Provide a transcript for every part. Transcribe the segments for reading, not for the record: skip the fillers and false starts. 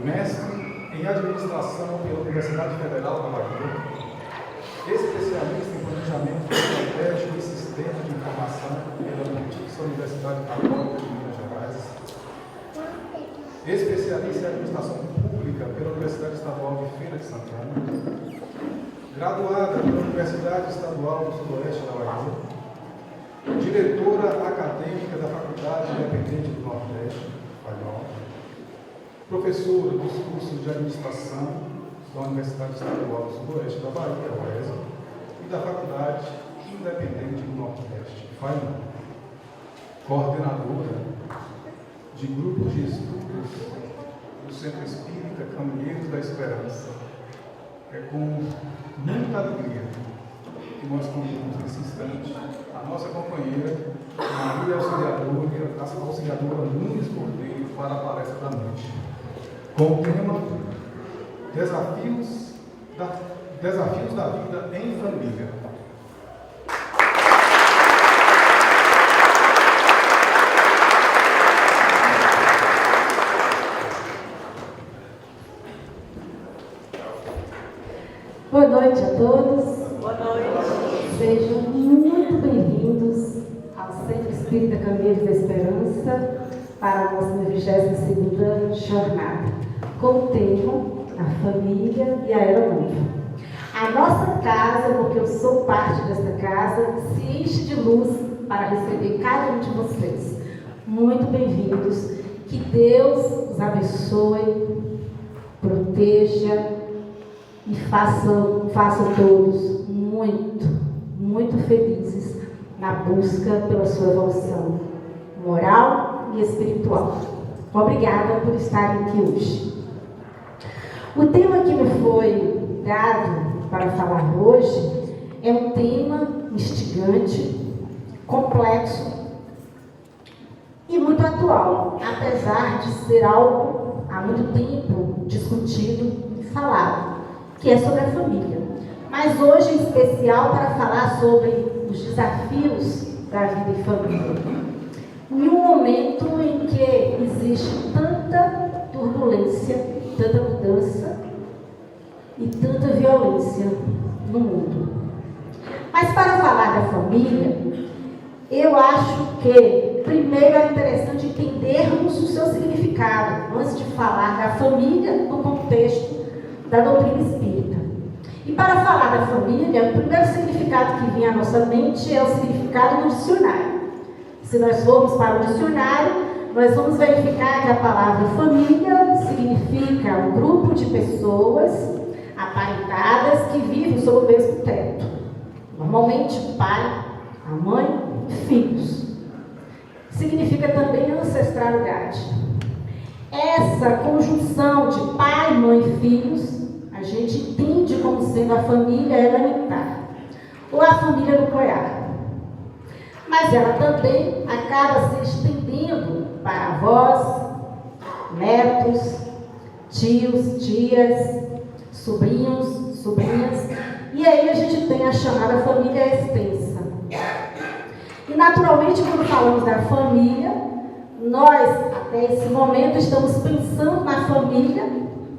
mestre em administração pela Universidade Federal da Bahia, especialista em planejamento estratégico e sistema de informação pela Pontifícia Universidade Católica de Minas Gerais, especialista em administração pública pela Universidade Estadual de Feira de Santana, graduada pela Universidade Estadual do Sudoeste da Bahia, diretora acadêmica da Faculdade Independente do Nordeste, espanhol, professora dos cursos de administração da Universidade Estadual do Sudoeste da Bahia, UESA, e da Faculdade Independente do Nordeste, FAINA, coordenadora de grupos de estudos do Centro Espírita Caminheiros da Esperança. É com muita alegria que nós convidamos nesse instante a nossa companheira, Maria Auxiliadora Nunes Cordeiro, para a palestra da noite, com o tema Desafios da vida em família. Boa noite a todos. Boa noite. Sejam muito bem-vindos ao Centro Espírita Caminheiros da Esperança para a nossa 22ª jornada, com o tema A Família e a Era Nova. A nossa casa, porque eu sou parte desta casa, se enche de luz para receber cada um de vocês. Muito bem-vindos. Que Deus os abençoe, proteja e façam todos muito felizes na busca pela sua evolução moral e espiritual. Obrigada por estarem aqui hoje. O tema que me foi dado para falar hoje é um tema instigante, complexo e muito atual, apesar de ser algo há muito tempo discutido e falado, que é sobre a família. Mas hoje, em especial, para falar sobre os desafios da vida em família. Em um momento em que existe tanta turbulência, tanta mudança e tanta violência no mundo. Mas para falar da família, eu acho que primeiro é interessante entendermos o seu significado, antes de falar da família no contexto da doutrina espírita. E para falar da família, o primeiro significado que vinha à nossa mente é o significado do dicionário. Se nós formos para o dicionário, nós vamos verificar que a palavra família significa um grupo de pessoas aparentadas que vivem sob o mesmo teto. Normalmente o pai, a mãe e filhos. Significa também ancestralidade. Essa conjunção de pai, mãe e filhos, a gente entende como sendo a família elementar, ou a família nuclear. Mas ela também acaba se estendendo para avós, netos, tios, tias, sobrinhos, sobrinhas, e aí a gente tem a chamada família extensa. E naturalmente, quando falamos da família, nós, até esse momento, estamos pensando na família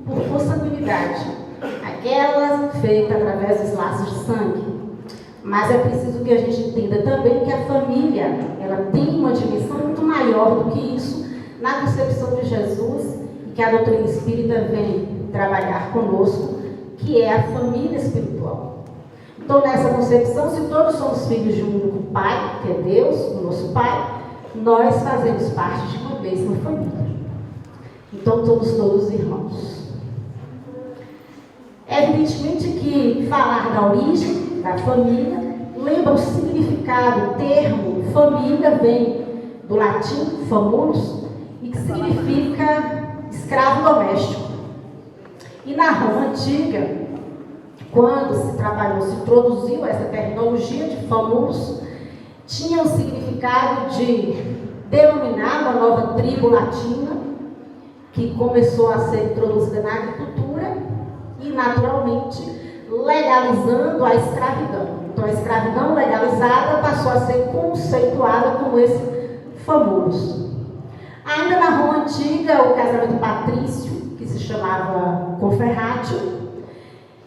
por consanguinidade, aquela feita através dos laços de sangue. Mas é preciso que a gente entenda também que a família, ela tem uma dimensão muito maior do que isso na concepção de Jesus, e que a doutrina espírita vem trabalhar conosco, que é a família espiritual. Então, nessa concepção, se todos somos filhos de um único Pai, que é Deus, o nosso Pai, nós fazemos parte de uma mesma família. Então, somos todos irmãos. Evidentemente que falar da origem da família lembra o significado. O termo família vem do latim famulus, e que significa escravo doméstico. E na Roma antiga, quando se introduziu essa terminologia de famulus, tinha o significado de denominar uma nova tribo latina que começou a ser introduzida na agricultura e, naturalmente, legalizando a escravidão. Então, a escravidão legalizada passou a ser conceituada como esse famulus. Ainda na Roma antiga, o casamento patrício, que se chama Ferratio,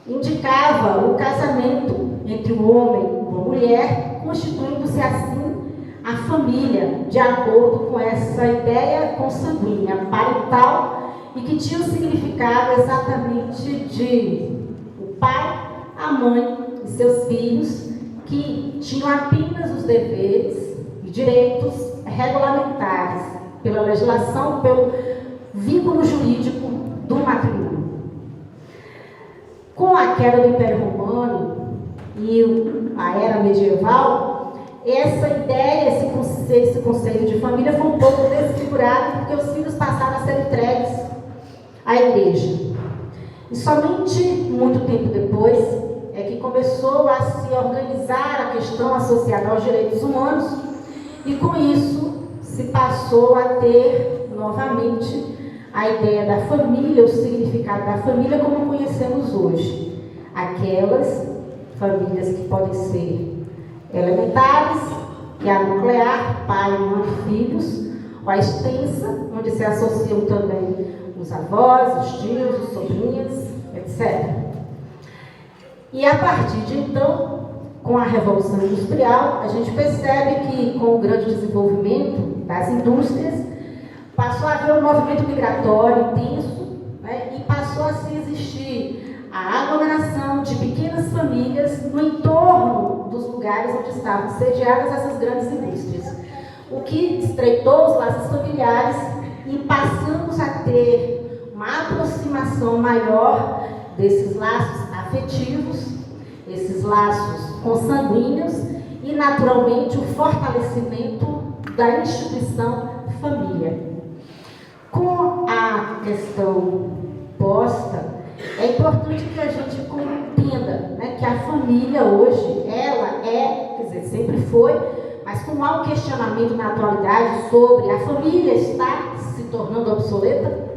indicava o casamento entre um homem e uma mulher, constituindo-se assim a família, de acordo com essa ideia consanguínea, parental, e que tinha o significado exatamente de o pai, a mãe e seus filhos, que tinham apenas os deveres e direitos regulamentares pela legislação, pelo vínculo jurídico do matrimônio. Com a queda do Império Romano e a era medieval, essa ideia, esse conceito de família foi um pouco desfigurado, porque os filhos passaram a ser entregues à igreja. E somente muito tempo depois é que começou a se organizar a questão associada aos direitos humanos, e com isso se passou a ter novamente a ideia da família, o significado da família como conhecemos hoje. Aquelas famílias que podem ser elementares, que é a nuclear, pai, mãe, filhos, ou a extensa, onde se associam também os avós, os tios, os sobrinhos, etc. E a partir de então, com a Revolução Industrial, a gente percebe que com o grande desenvolvimento das indústrias, passou a haver um movimento migratório intenso, né, e passou a se existir a aglomeração de pequenas famílias no entorno dos lugares onde estavam sediadas essas grandes indústrias, o que estreitou os laços familiares e passamos a ter uma aproximação maior desses laços afetivos, esses laços consanguíneos e, naturalmente, o fortalecimento da instituição família. Com a questão posta, é importante que a gente compreenda, né, que a família hoje, ela é, quer dizer, sempre foi, mas como há um questionamento na atualidade sobre a família está se tornando obsoleta,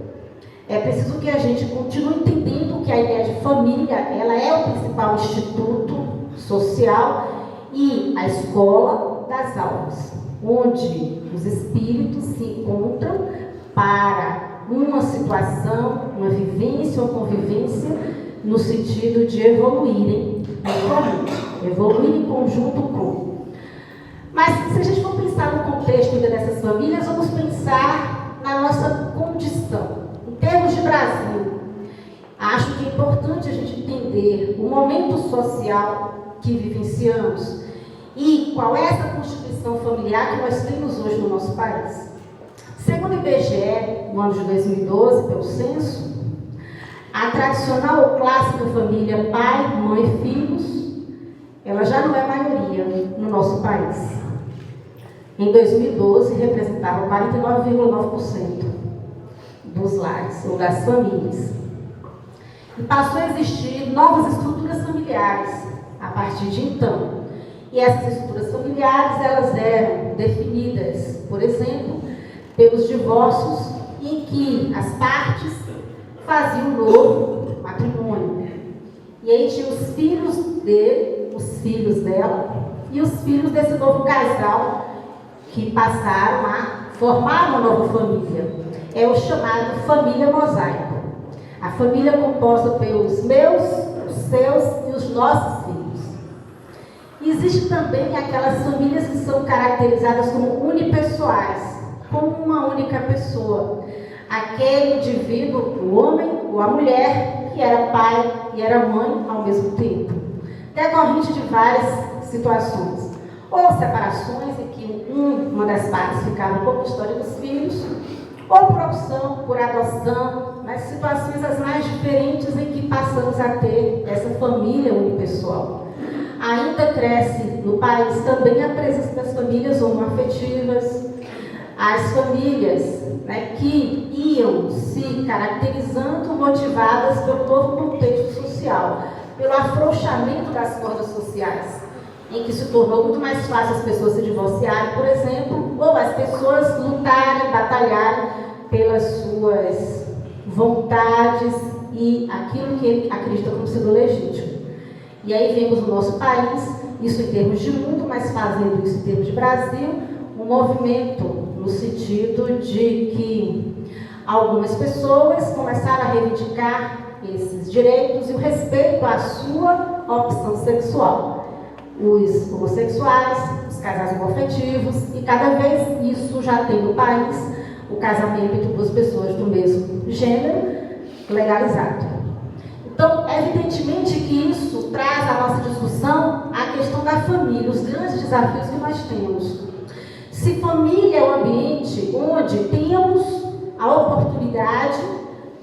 é preciso que a gente continue entendendo que a ideia de família, ela é o principal instituto social e a escola das almas, onde os espíritos se encontram para uma situação, uma vivência ou convivência no sentido de evoluírem mutuamente, evoluir em conjunto com. Mas se a gente for pensar no contexto dessas famílias, vamos pensar na nossa condição. Em termos de Brasil, acho que é importante a gente entender o momento social que vivenciamos e qual é essa constituição familiar que nós temos hoje no nosso país. Segundo o IBGE, no ano de 2012, pelo censo, a tradicional ou clássica família pai, mãe e filhos, ela já não é maioria no nosso país. Em 2012, representava 49,9% dos lares ou das famílias. E passou a existir novas estruturas familiares a partir de então. E essas estruturas familiares, elas eram definidas, por exemplo, pelos divórcios, em que as partes faziam um novo matrimônio. E aí tinha os filhos dele, os filhos dela, e os filhos desse novo casal, que passaram a formar uma nova família. É o chamado família mosaico. A família composta pelos meus, os seus e os nossos filhos. E existe também aquelas famílias que são caracterizadas como unipessoais, como uma única pessoa. Aquele indivíduo, o homem ou a mulher, que era pai e era mãe ao mesmo tempo. Decorrente de várias situações. Ou separações em que uma das partes ficava com a história dos filhos, ou por opção, por adoção, nas situações as mais diferentes em que passamos a ter essa família unipessoal. Ainda cresce no país também a presença das famílias homoafetivas, as famílias, né, que iam se caracterizando, motivadas pelo novo contexto social, pelo afrouxamento das cordas sociais, em que se tornou muito mais fácil as pessoas se divorciarem, por exemplo, ou as pessoas lutarem, batalharem pelas suas vontades e aquilo que ele acredita como sendo legítimo. E aí vemos no nosso país, isso em termos de mundo, mas fazendo isso em termos de Brasil, um movimento no sentido de que algumas pessoas começaram a reivindicar esses direitos e o respeito à sua opção sexual. Os homossexuais, os casais homoafetivos, e cada vez isso já tem no país o casamento entre duas pessoas do mesmo gênero legalizado. Então, evidentemente que isso traz à nossa discussão a questão da família, os grandes desafios que nós temos. Se família é um ambiente onde temos a oportunidade,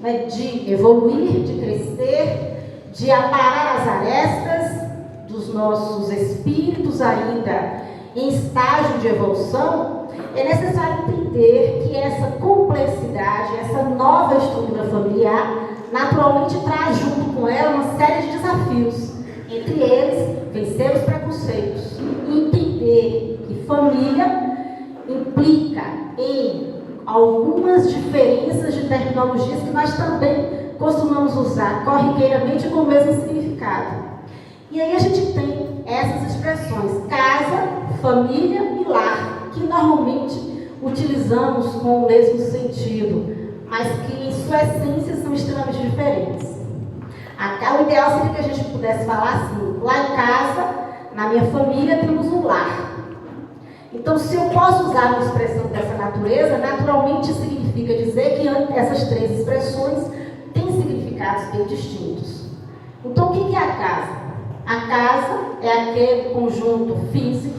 né, de evoluir, de crescer, de aparar as arestas dos nossos espíritos ainda em estágio de evolução, é necessário entender que essa complexidade, essa nova estrutura familiar, naturalmente traz junto com ela uma série de desafios. Entre eles, vencer os preconceitos e entender que família implica em algumas diferenças de terminologias que nós também costumamos usar corriqueiramente com o mesmo significado. E aí a gente tem essas expressões, casa, família e lar, que normalmente utilizamos com o mesmo sentido, mas que em sua essência são extremamente diferentes. O ideal seria que a gente pudesse falar assim: lá em casa, na minha família, temos um lar. Então, se eu posso usar uma expressão dessa natureza, naturalmente significa dizer que essas três expressões têm significados bem distintos. Então, o que é a casa? A casa é aquele conjunto físico,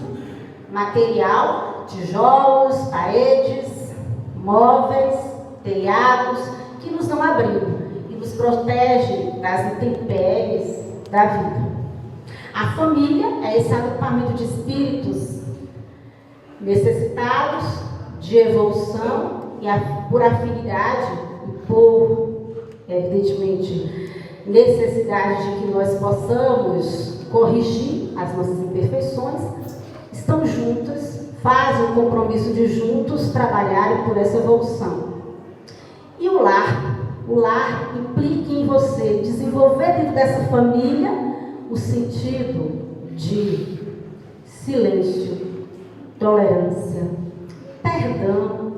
material, tijolos, paredes, móveis, telhados, que nos dão abrigo e nos protege das intempéries da vida. A família é esse agrupamento de espíritos necessitados de evolução e por afinidade e por, evidentemente, necessidade de que nós possamos corrigir as nossas imperfeições, estão juntas, fazem o compromisso de juntos trabalharem por essa evolução. E o lar? O lar implica em você desenvolver dentro dessa família o sentido de silêncio, tolerância, perdão,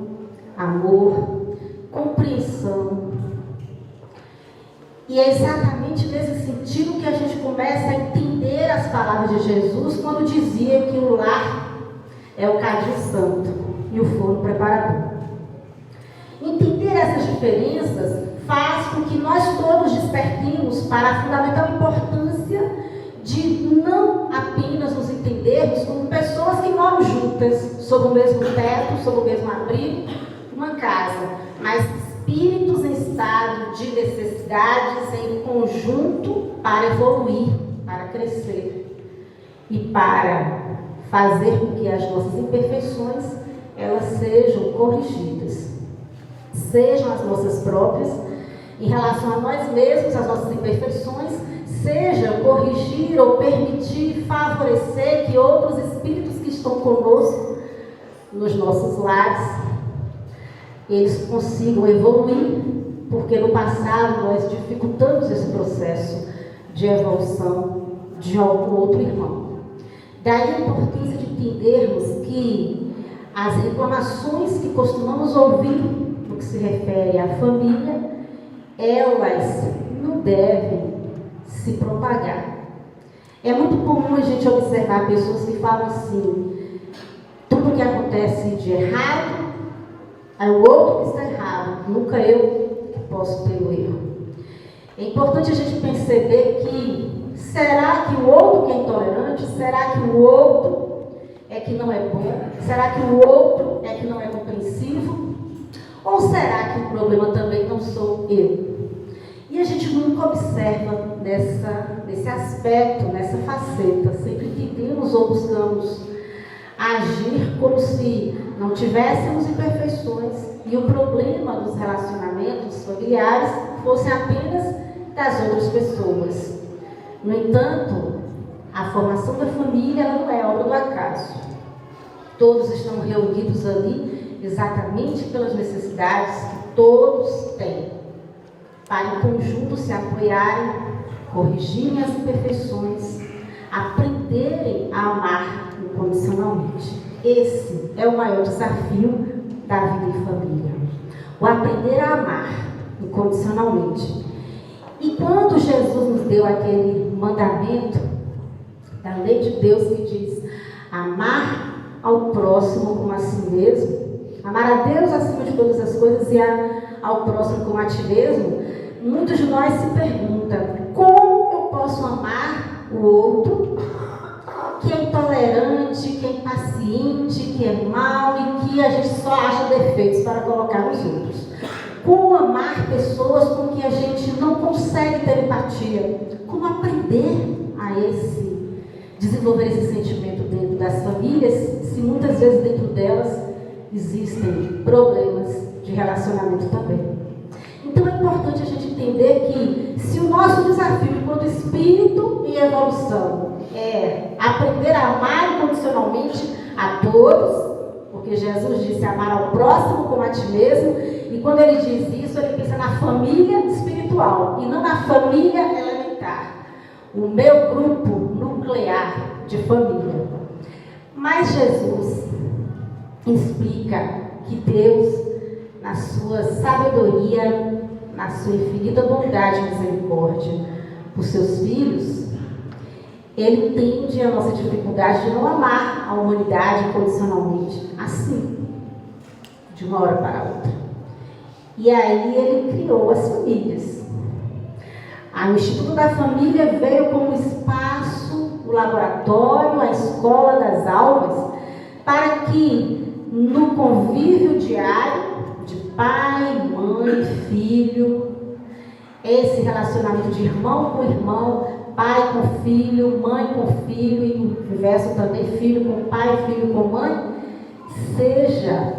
amor, compreensão. E é exatamente nesse sentido que a gente começa a entender as palavras de Jesus quando dizia que o lar é o cadinho santo e o forno preparador. Entender essas diferenças faz com que nós todos despertemos para a fundamental importância de não apenas nos entendermos como pessoas que moram juntas, sob o mesmo teto, sob o mesmo abrigo, uma casa, mas espíritos em estado de necessidades em conjunto para evoluir, para crescer e para fazer com que as nossas imperfeições elas sejam corrigidas, sejam as nossas próprias, em relação a nós mesmos, as nossas imperfeições, seja corrigir ou permitir, favorecer que outros espíritos que estão conosco nos nossos lares, eles consigam evoluir, porque no passado nós dificultamos esse processo de evolução de algum outro irmão. Daí a importância de entendermos que as reclamações que costumamos ouvir no que se refere à família, elas não devem se propagar. É muito comum a gente observar pessoas que falam assim: tudo que acontece de errado é o outro que está errado, nunca eu que posso ter o erro. É importante a gente perceber que será que o outro que é intolerante? Será que o outro é que não é bom? Será que o outro é que não é compreensivo? Ou será que o problema também não sou eu? E a gente nunca observa nesse aspecto, nessa faceta. Sempre entendemos ou buscamos agir como se não tivéssemos imperfeições e o problema dos relacionamentos familiares fosse apenas das outras pessoas. No entanto, a formação da família ela não é obra do acaso. Todos estão reunidos ali exatamente pelas necessidades que todos têm, para em conjunto se apoiarem, corrigirem as imperfeições, aprenderem a amar incondicionalmente. Esse é o maior desafio da vida em família. O aprender a amar incondicionalmente. E quando Jesus nos deu aquele mandamento da lei de Deus que diz amar ao próximo como a si mesmo, amar a Deus acima de todas as coisas e ao próximo como a ti mesmo, muitos de nós se perguntam: como eu posso amar o outro que é intolerante, que é impaciente, que é mau e que a gente só acha defeitos para colocar nos outros? Como amar pessoas com que a gente não consegue ter empatia? Como aprender a desenvolver esse sentimento dentro das famílias, se muitas vezes dentro delas existem problemas de relacionamento também? Então é importante a gente entender que se o nosso desafio enquanto espírito em evolução é aprender a amar incondicionalmente a todos, porque Jesus disse amar ao próximo como a ti mesmo, e quando ele diz isso, ele pensa na família espiritual e não na família elementar, o meu grupo nuclear de família. Mas Jesus explica que Deus, na sua sabedoria, na sua infinita bondade e misericórdia por seus filhos, ele entende a nossa dificuldade de não amar a humanidade incondicionalmente, assim, de uma hora para outra. E aí ele criou as famílias. O Instituto da Família veio como espaço, o laboratório, a escola das almas, para que no convívio diário de pai, mãe, filho, esse relacionamento de irmão com irmão, pai com filho, mãe com filho e no universo também filho com pai, filho com mãe, seja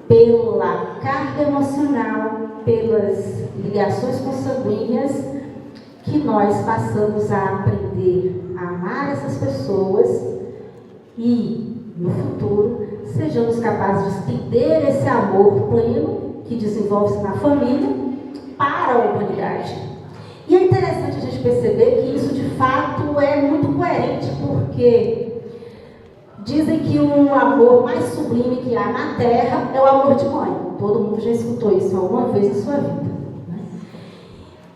pela carga emocional, pelas ligações consanguíneas, que nós passamos a aprender a amar essas pessoas e, no futuro, sejamos capazes de estender esse amor pleno que desenvolve-se na família para a humanidade. E é interessante a gente perceber que isso, de fato, é muito coerente, porque dizem que o amor mais sublime que há na Terra é o amor de mãe. Todo mundo já escutou isso alguma vez em sua vida, né?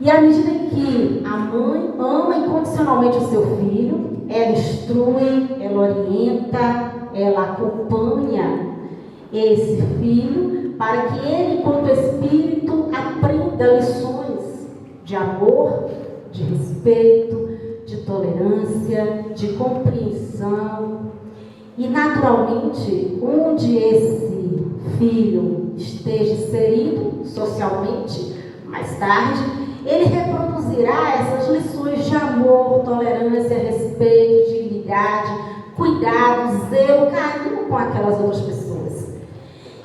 E à medida em que a mãe ama incondicionalmente o seu filho, ela instrui, ela orienta, ela acompanha esse filho para que ele, enquanto espírito, aprenda lições de amor, de respeito, de tolerância, de compreensão. E, naturalmente, onde esse filho esteja inserido socialmente, mais tarde, ele reproduzirá essas lições de amor, tolerância, respeito, dignidade, cuidado, zelo, carinho com aquelas outras pessoas.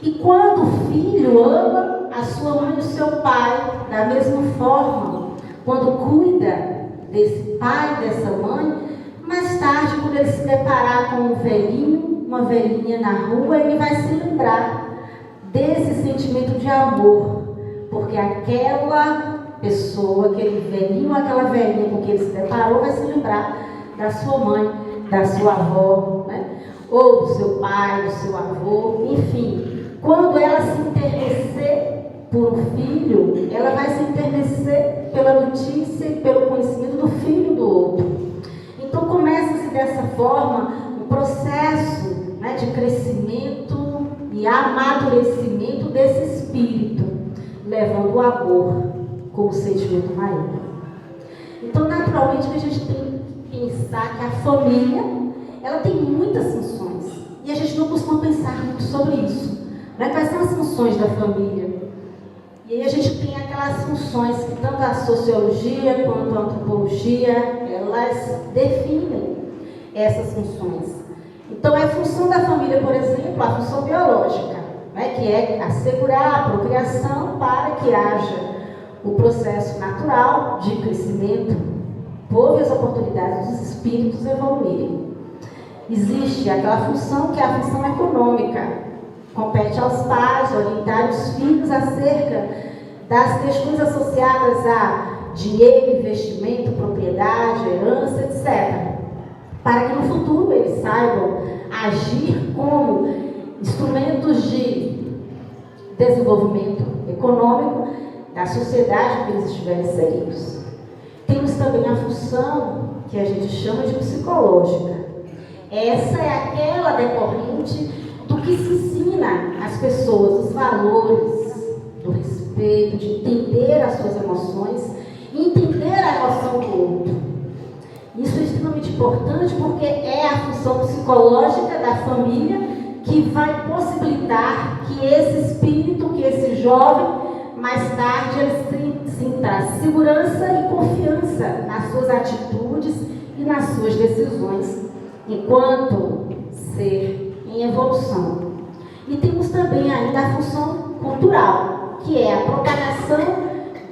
E quando o filho ama a sua mãe e o seu pai, da mesma forma, quando cuida desse pai, dessa mãe, mais tarde, quando ele se deparar com um velhinho, uma velhinha na rua, ele vai se lembrar desse sentimento de amor, porque aquela pessoa, aquele velhinho, aquela velhinha com quem ele se deparou, vai se lembrar da sua mãe, da sua avó, né? Ou do seu pai, do seu avô, enfim. Quando ela se enternecer por um filho, ela vai se enternecer pela notícia e pelo conhecimento do filho do outro. Então começa-se dessa forma um processo, né, de crescimento e amadurecimento desse espírito, levando o amor como sentimento maior. Então, naturalmente, a gente tem que pensar que a família, ela tem muitas funções e a gente não costuma pensar muito sobre isso, né? Quais são as funções da família? E aí a gente tem aquelas funções que tanto a sociologia quanto a antropologia, elas definem essas funções. Então, é função da família, por exemplo, a função biológica, né, que é assegurar a procriação para que haja o processo natural de crescimento, por as oportunidades dos espíritos evoluírem. Existe aquela função que é a função econômica. Compete aos pais orientar os filhos acerca das questões associadas a dinheiro, investimento, propriedade, herança, etc. Para que no futuro eles saibam agir como instrumentos de desenvolvimento econômico da sociedade em que eles estiverem inseridos. Temos também a função que a gente chama de psicológica. Essa é aquela decorrente do que se ensina às pessoas, os valores do respeito, de entender as suas emoções e entender a emoção do outro. Isso é extremamente importante porque é a função psicológica da família que vai possibilitar que esse espírito, que esse jovem, mais tarde ele sinta segurança e confiança nas suas atitudes e nas suas decisões, enquanto ser em evolução. E temos também ainda a função cultural, que é a propagação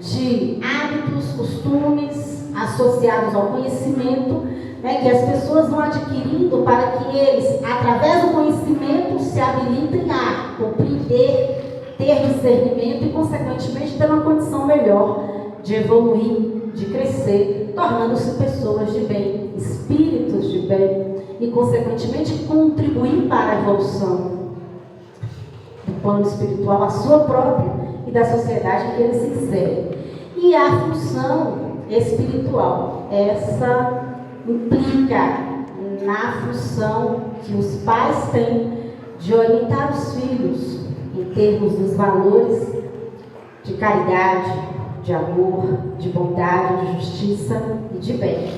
de hábitos, costumes associados ao conhecimento, né, que as pessoas vão adquirindo para que eles, através do conhecimento, se habilitem a compreender, ter discernimento e, consequentemente, ter uma condição melhor de evoluir, de crescer, tornando-se pessoas de bem, espíritos de bem e, consequentemente, contribuir para a evolução do plano espiritual, a sua própria e da sociedade em que eles se inserem. E a função espiritual, essa implica na função que os pais têm de orientar os filhos em termos dos valores de caridade, de amor, de bondade, de justiça e de bem.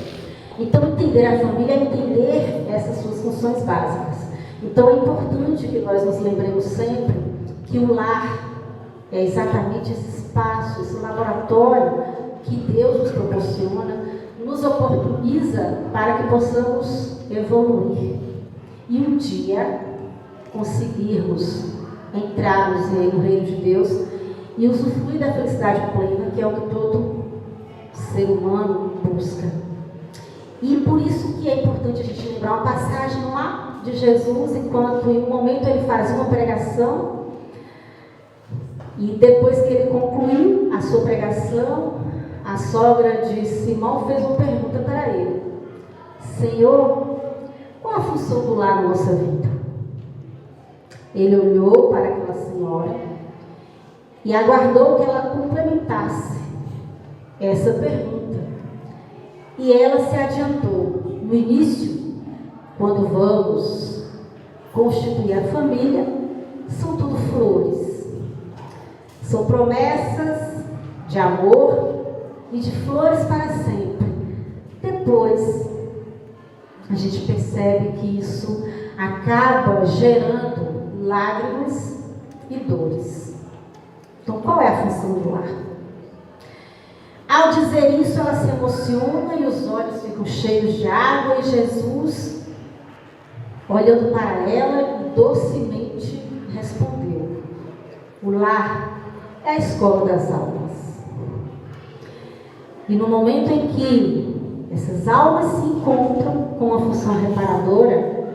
Então, entender a família é entender essas suas funções básicas. Então, é importante que nós nos lembremos sempre que o lar é exatamente esse espaço, esse laboratório que Deus nos proporciona, nos oportuniza para que possamos evoluir e um dia conseguirmos entrarmos no reino de Deus e usufruir da felicidade plena, que é o que todo ser humano busca. E por isso que é importante a gente lembrar uma passagem lá de Jesus, enquanto em um momento ele faz uma pregação e depois que ele concluiu a sua pregação, a sogra de Simão fez uma pergunta para ele: Senhor, qual a função do lar na nossa vida? Ele olhou para aquela senhora e aguardou que ela complementasse essa pergunta. E ela se adiantou. No início, quando vamos constituir a família, são tudo flores. São promessas de amor e de flores para sempre. Depois, a gente percebe que isso acaba gerando lágrimas e dores. Então, qual é a função do lar? Ao dizer isso, ela se emociona e os olhos ficam cheios de água, e Jesus, olhando para ela, docemente respondeu: o lar é a escola das almas. E no momento em que essas almas se encontram com a função reparadora,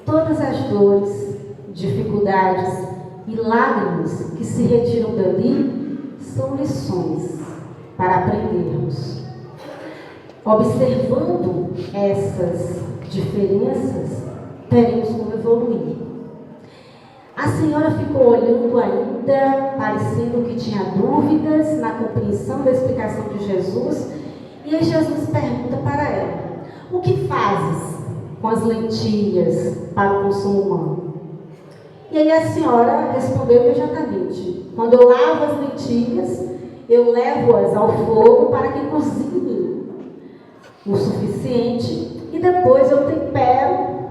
todas as dores, dificuldades e lágrimas que se retiram dali são lições para aprendermos. Observando essas diferenças, teremos como evoluir. A senhora ficou olhando ainda, parecendo que tinha dúvidas na compreensão da explicação de Jesus, e aí Jesus pergunta para ela: o que fazes com as lentilhas para o consumo humano? E aí a senhora respondeu imediatamente: quando eu lavo as lentilhas, eu levo-as ao fogo para que cozinhem o suficiente e depois eu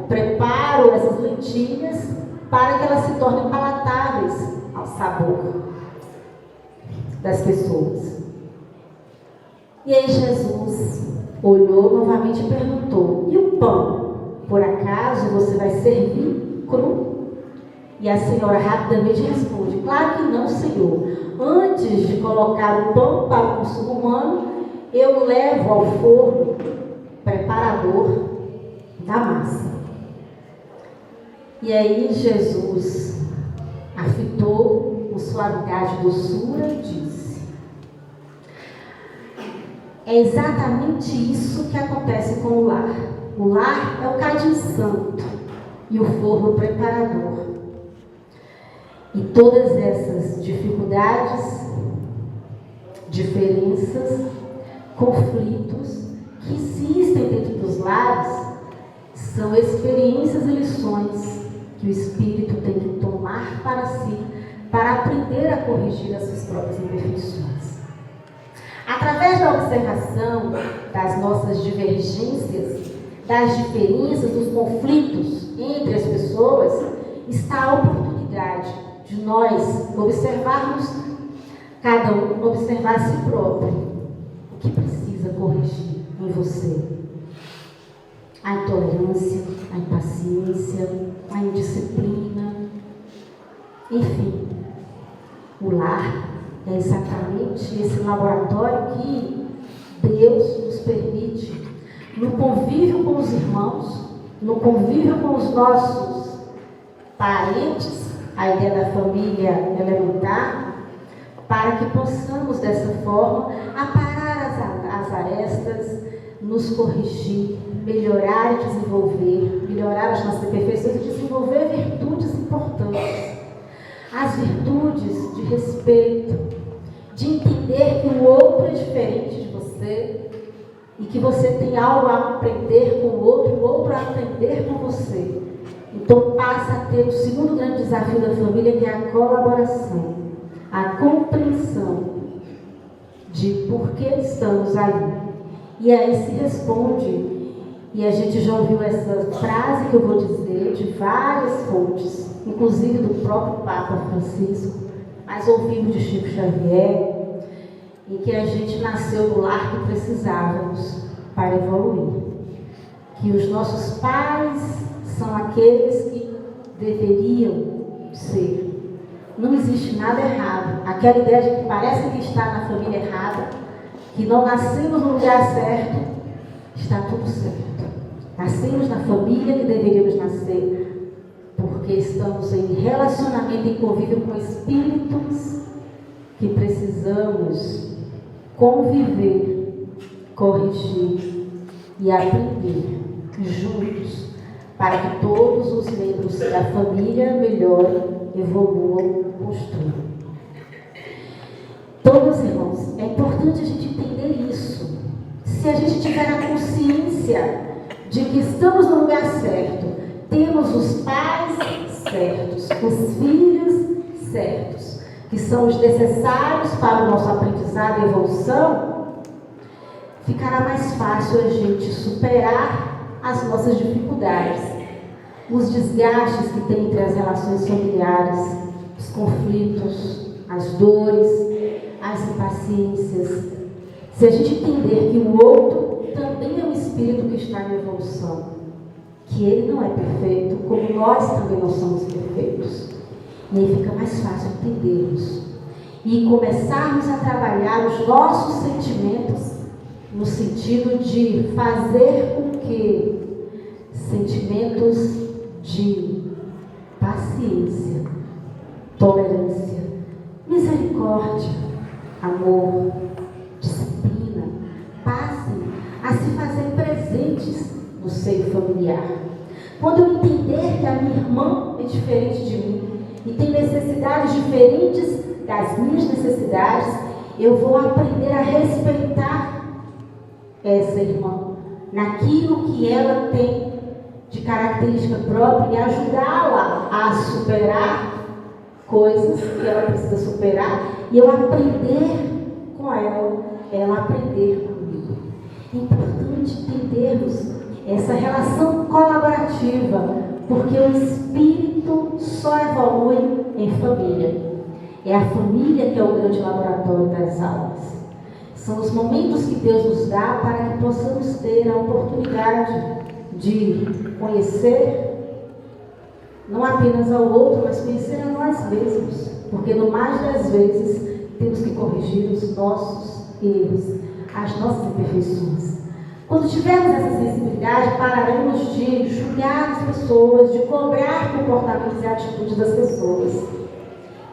preparo essas lentilhas para que elas se tornem palatáveis ao sabor das pessoas. E aí Jesus olhou novamente e perguntou: e o pão? Por acaso você vai servir cru? E a senhora rapidamente responde: claro que não, Senhor. Antes de colocar o pão para o consumo humano, eu levo ao forno preparador da massa. E aí Jesus afitou com suavidade e doçura e disse: é exatamente isso que acontece com o lar. O lar é o cadinho santo e o forno preparador. E todas essas dificuldades diferenças, conflitos que existem dentro dos lares são experiências e lições que o Espírito tem que tomar para si, para aprender a corrigir as suas próprias imperfeições. Através da observação das nossas divergências, das diferenças, dos conflitos entre as pessoas, está a oportunidade de nós observarmos, cada um observar a si próprio, o que precisa corrigir em você. A intolerância, a impaciência, a indisciplina, enfim, o lar é exatamente esse laboratório que Deus nos permite, no convívio com os irmãos, no convívio com os nossos parentes, a ideia da família elementar, para que possamos dessa forma aparar as arestas, nos corrigir, melhorar e desenvolver, melhorar as nossas imperfeições e desenvolver virtudes importantes. As virtudes de respeito, de entender que o outro é diferente de você e que você tem algo a aprender com o outro a aprender com você. Então passa a ter o segundo grande desafio da família, que é a colaboração, a compreensão de por que estamos ali. E aí se responde, e a gente já ouviu essa frase que eu vou dizer de várias fontes, inclusive do próprio Papa Francisco, mas ouvimos de Chico Xavier, em que a gente nasceu no lar que precisávamos para evoluir. Que os nossos pais são aqueles que deveriam ser. Não existe nada errado. Aquela ideia de que parece que está na família errada, que não nascemos no lugar certo, está tudo certo. Nascemos na família que deveríamos nascer, porque estamos em relacionamento e convívio com espíritos que precisamos conviver, corrigir e aprender juntos, para que todos os membros da família melhorem, evoluam, construam. Então, meus irmãos, é importante a gente entender isso. Se a gente tiver a consciência de que estamos no lugar certo, temos os pais certos, os filhos certos, que são os necessários para o nosso aprendizado e evolução, ficará mais fácil a gente superar as nossas dificuldades, os desgastes que tem entre as relações familiares, os conflitos, as dores, as impaciências. Se a gente entender que o outro também é um espírito que está em evolução, que ele não é perfeito, como nós também não somos perfeitos, e aí fica mais fácil entendermos e começarmos a trabalhar os nossos sentimentos no sentido de fazer com que sentimentos de paciência, tolerância, misericórdia, amor, disciplina, passem a se fazer presentes no seio familiar. Quando eu entender que a minha irmã é diferente de mim e tem necessidades diferentes das minhas necessidades, eu vou aprender a respeitar essa irmã naquilo que ela tem de característica própria e ajudá-la a superar coisas que ela precisa superar e eu aprender com ela aprender comigo. É importante entendermos essa relação colaborativa, porque o espírito só evolui em família. É a família que é o grande laboratório das almas. São os momentos que Deus nos dá para que possamos ter a oportunidade de conhecer não apenas ao outro, mas conhecer a nós mesmos. Porque no mais das vezes temos que corrigir os nossos erros, as nossas imperfeições. Quando tivermos essa sensibilidade, pararemos de julgar as pessoas, de cobrar comportamentos e atitudes das pessoas.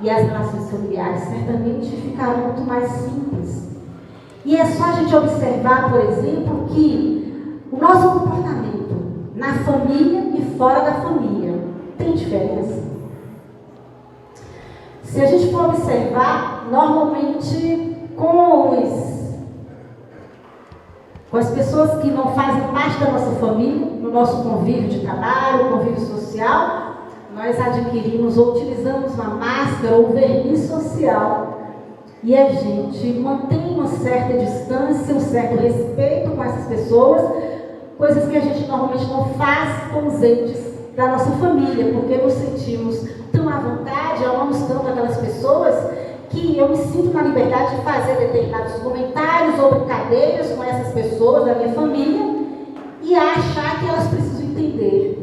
E as relações familiares certamente ficarão muito mais simples. E é só a gente observar, por exemplo, que o nosso comportamento na família e fora da família tem diferença. Se a gente for observar, normalmente, com as pessoas que não fazem parte da nossa família, no nosso convívio de trabalho, convívio social, nós adquirimos ou utilizamos uma máscara ou verniz social e a gente mantém uma certa distância, um certo respeito com essas pessoas, coisas que a gente normalmente não faz com os entes da nossa família, porque nos sentimos tão à vontade, amamos tanto aquelas pessoas, que eu me sinto na liberdade de fazer determinados comentários ou brincadeiras com essas pessoas da minha família e achar que elas precisam entender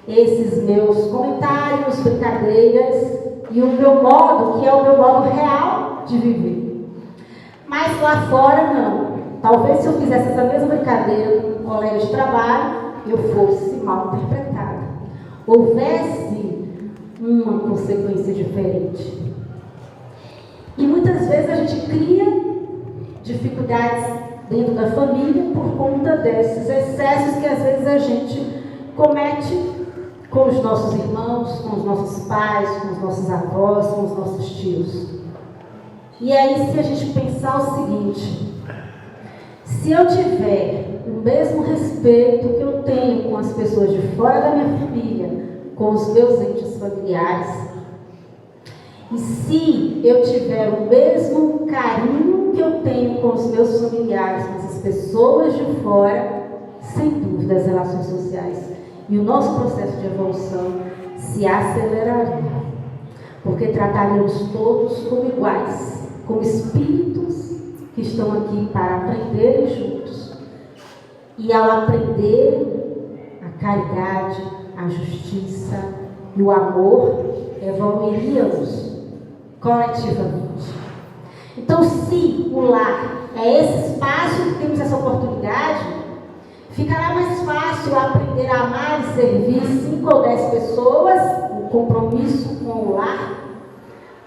esses meus comentários, brincadeiras e o meu modo, que é o meu modo real de viver. Mas lá fora não. Talvez se eu fizesse essa mesma brincadeira com um colega de trabalho, eu fosse mal interpretada. Houvesse uma consequência diferente. E muitas vezes a gente cria dificuldades dentro da família por conta desses excessos que às vezes a gente comete com os nossos irmãos, com os nossos pais, com os nossos avós, com os nossos tios. E aí, se a gente pensar o seguinte: se eu tiver o mesmo respeito que eu tenho com as pessoas de fora da minha família, com os meus entes familiares, e se eu tiver o mesmo carinho que eu tenho com os meus familiares, com essas pessoas de fora, sem dúvida as relações sociais e o nosso processo de evolução se aceleraria, porque trataríamos todos como iguais, como espíritos que estão aqui para aprenderem juntos. E ao aprender a caridade, a justiça e o amor, evoluiríamos coletivamente. Então, se o lar é esse espaço que temos essa oportunidade, ficará mais fácil aprender a amar e servir 5 ou 10 pessoas, um compromisso com o lar,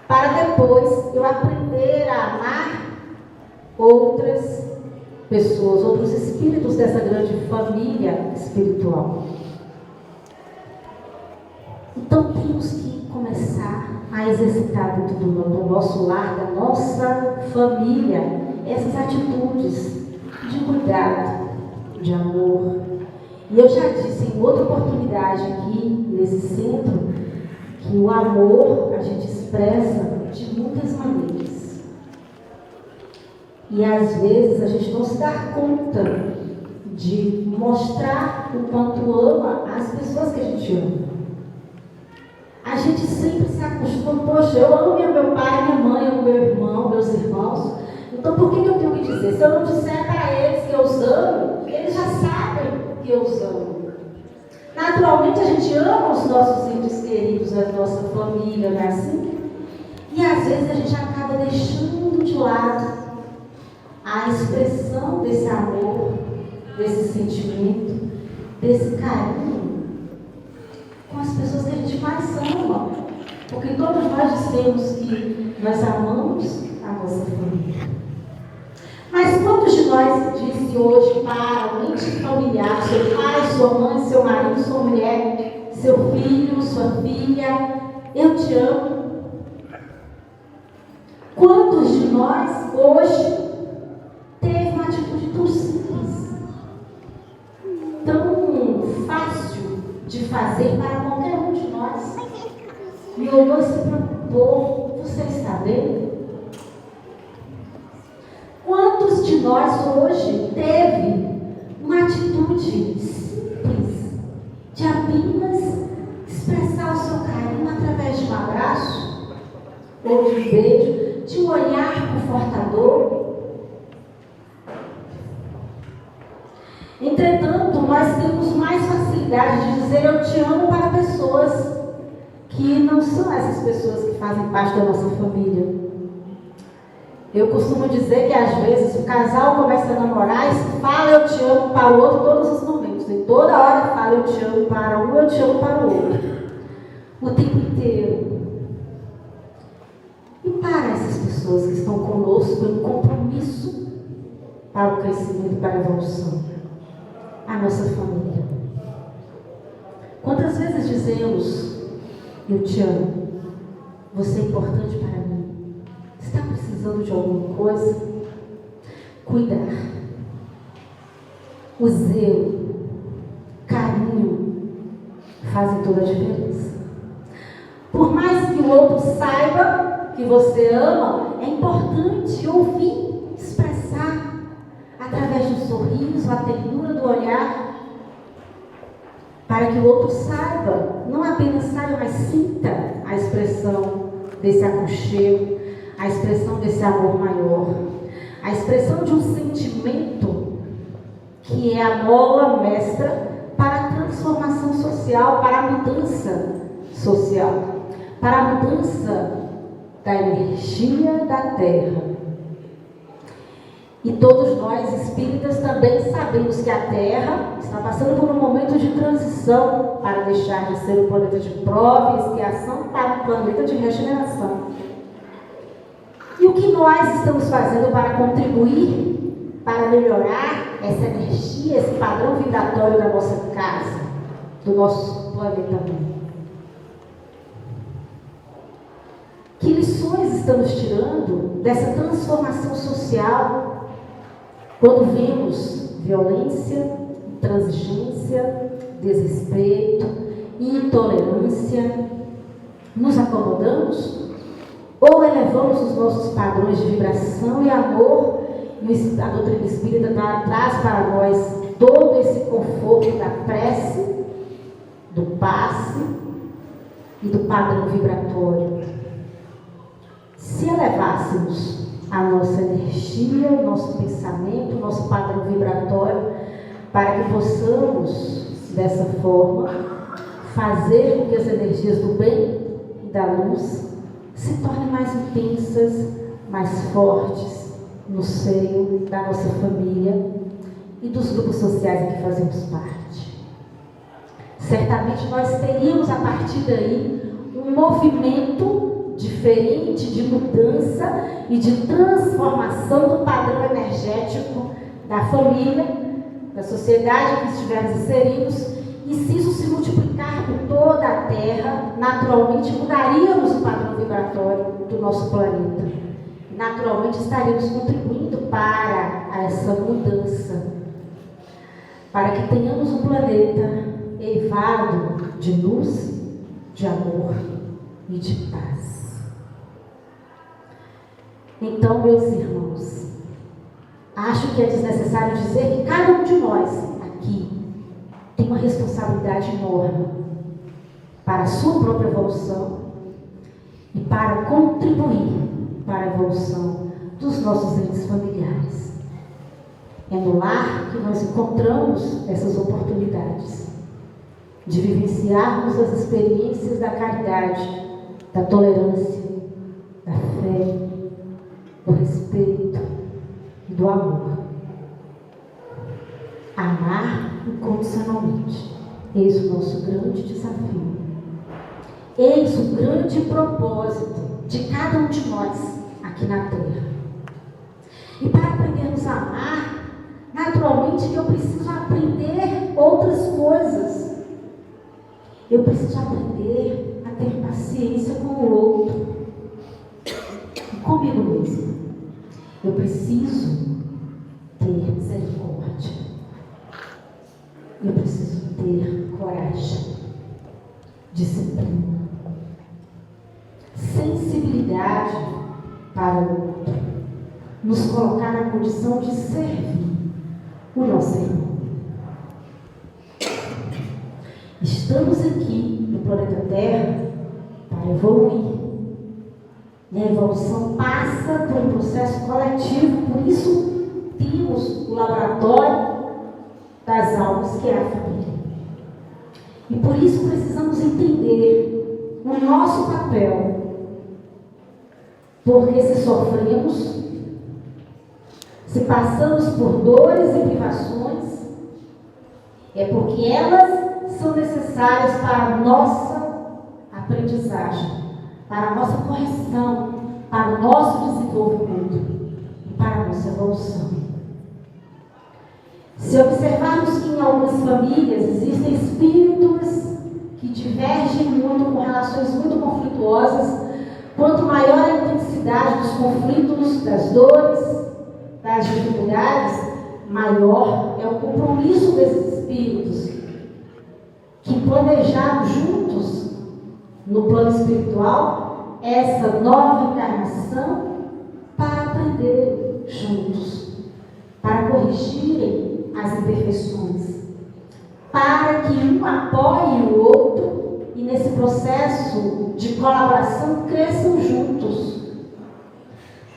para depois eu aprender a amar outras pessoas, outros espíritos dessa grande família espiritual. Então temos que começar a exercitar dentro do nosso lar, da nossa família, essas atitudes de cuidado, de amor. E eu já disse em outra oportunidade aqui, nesse centro, que o amor a gente expressa de muitas maneiras. E às vezes a gente não se dá conta de mostrar o quanto ama as pessoas que a gente ama. A gente sempre se acostuma, poxa, eu amo meu pai, minha mãe, amo meu irmão, meus irmãos. Então por que eu tenho que dizer? Se eu não disser para eles que eu os amo, eles já sabem que eu os amo. Naturalmente a gente ama os nossos entes queridos, a nossa família, não é assim? E às vezes a gente acaba deixando de lado a expressão desse amor, desse sentimento, desse carinho com as pessoas que a gente mais ama. Porque todos nós dizemos que nós amamos a nossa família. Mas quantos de nós disse hoje para um ente familiar, seu pai, sua mãe, seu marido, sua mulher, seu filho, sua filha, eu te amo? Quantos de nós hoje teve uma atitude tão simples, tão fácil de fazer para qualquer um de nós, e olhou e se preocupou: você está bem? Quantos de nós hoje teve uma atitude simples de apenas expressar o seu carinho através de um abraço, ou de um beijo, de um olhar confortador? Entretanto, nós temos mais facilidade de dizer eu te amo para pessoas que não são essas pessoas que fazem parte da nossa família. Eu costumo dizer que às vezes o casal começa a namorar e fala eu te amo para o outro em todos os momentos. E toda hora fala eu te amo para um, eu te amo para o outro. O tempo inteiro. E para essas pessoas que estão conosco em compromisso para o crescimento e para a evolução, a nossa família. Quantas vezes dizemos eu te amo, você é importante para mim, está precisando de alguma coisa, cuidar. O zelo, carinho, fazem toda a diferença. Por mais que o outro saiba que você ama, é importante ouvir, expressar, através do sorriso, a ternura do olhar, para que o outro saiba, não apenas saiba, mas sinta a expressão desse aconchego, a expressão desse amor maior, a expressão de um sentimento que é a mola mestra para a transformação social, para a mudança social, para a mudança da energia da Terra. E todos nós espíritas também sabemos que a Terra está passando por um momento de transição para deixar de ser um planeta de prova e expiação para um planeta de regeneração. E o que nós estamos fazendo para contribuir, para melhorar essa energia, esse padrão vibratório da nossa casa, do nosso planeta mundo? Que lições estamos tirando dessa transformação social quando vemos violência, intransigência, desrespeito, intolerância? Nos acomodamos? Ou elevamos os nossos padrões de vibração e amor, e a doutrina espírita traz para nós todo esse conforto da prece, do passe e do padrão vibratório? Se elevássemos a nossa energia, o nosso pensamento, o nosso padrão vibratório, para que possamos, dessa forma, fazer com que as energias do bem e da luz se tornem mais intensas, mais fortes no seio da nossa família e dos grupos sociais em que fazemos parte. Certamente nós teríamos a partir daí um movimento diferente de mudança e de transformação do padrão energético da família, da sociedade em que estivermos inseridos. E se isso se multiplicar por toda a Terra, naturalmente mudaríamos o padrão vibratório do nosso planeta. Naturalmente estaríamos contribuindo para essa mudança, para que tenhamos um planeta eivado de luz, de amor e de paz. Então, meus irmãos, acho que é desnecessário dizer que cada um de nós aqui tem uma responsabilidade enorme para a sua própria evolução e para contribuir para a evolução dos nossos entes familiares. É no lar que nós encontramos essas oportunidades de vivenciarmos as experiências da caridade, da tolerância, da fé, do respeito e do amor. Amar incondicionalmente. Eis o nosso grande desafio. Eis o grande propósito de cada um de nós aqui na Terra. E para aprendermos a amar, naturalmente eu preciso aprender outras coisas. Eu preciso aprender a ter paciência com o outro e comigo mesmo. Eu preciso ter misericórdia. Eu preciso ter coragem, disciplina, sensibilidade para o outro, nos colocar na condição de servir o nosso irmão. Estamos aqui no planeta Terra para evoluir. E a evolução passa por um processo coletivo, por isso temos o laboratório das almas, que é a família. E por isso precisamos entender o nosso papel. Porque se sofremos, se passamos por dores e privações, é porque elas são necessárias para a nossa aprendizagem, para a nossa correção, para o nosso desenvolvimento e para a nossa evolução. Se observarmos que em algumas famílias existem espíritos que divergem muito, com relações muito conflituosas, quanto maior a intensidade intensidade dos conflitos, das dores, das dificuldades, maior é o compromisso desses espíritos que planejaram juntos, no plano espiritual, essa nova encarnação para aprender juntos, para corrigirem as imperfeições, para que um apoie o outro e nesse processo de colaboração cresçam juntos.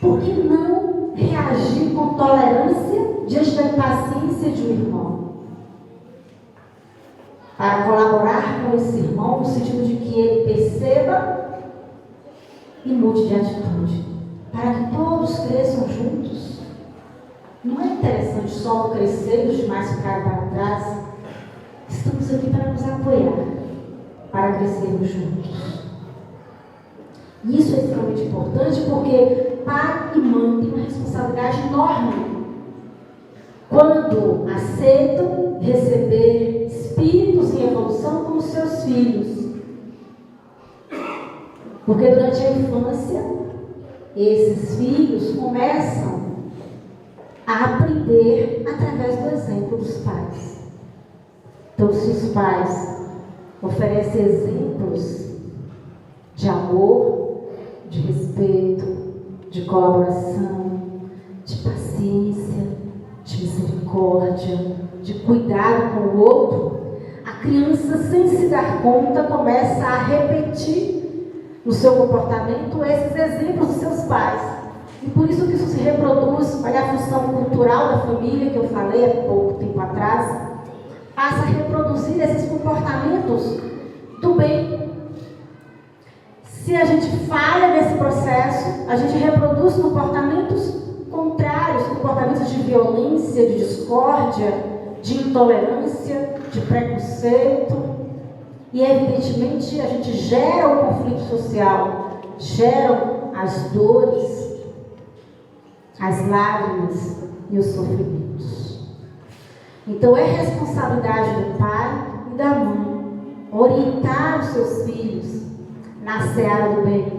Por que não reagir com tolerância diante da impaciência de um irmão? Para colaborar com esse irmão no sentido de que ele perceba e mude de atitude, para que todos cresçam juntos. Não é interessante só crescer e os demais ficarem para trás? Estamos aqui para nos apoiar, para crescermos juntos. E isso é extremamente importante porque pai e mãe têm uma responsabilidade enorme quando aceitam receber espíritos em evolução como seus filhos. Porque durante a infância, esses filhos começam a aprender através do exemplo dos pais. Então, se os pais oferecem exemplos de amor, de respeito, de colaboração, de paciência, de misericórdia, de cuidado com o outro, a criança, sem se dar conta, começa a repetir no seu comportamento esses exemplos dos seus pais. E por isso que isso se reproduz, olha a função cultural da família que eu falei há pouco tempo atrás, passa a reproduzir esses comportamentos do bem. Se a gente falha nesse processo, a gente reproduz comportamentos contrários, comportamentos de violência, de discórdia, de intolerância, de preconceito. E evidentemente a gente gera o conflito social, geram as dores, as lágrimas e os sofrimentos. Então é responsabilidade do pai e da mãe orientar os seus filhos na seara do bem,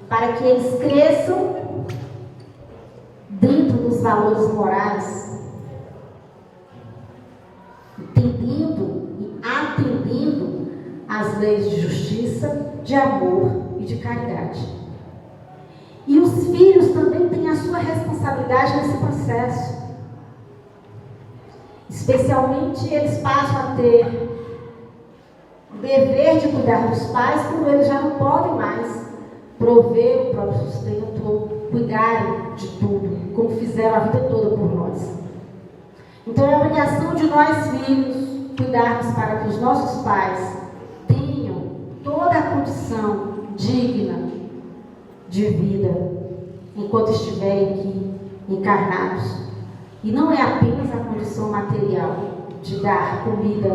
para que eles cresçam dentro dos valores morais, entendendo e atendendo às leis de justiça, de amor e de caridade. E os filhos também têm a sua responsabilidade nesse processo. Especialmente eles passam a ter o dever de cuidar dos pais quando eles já não podem mais prover o próprio sustento ou cuidarem de tudo, como fizeram a vida toda por nós. Então é a obrigação de nós filhos cuidarmos para que os nossos pais tenham toda a condição digna de vida enquanto estiverem aqui encarnados. E não é apenas a condição material de dar comida,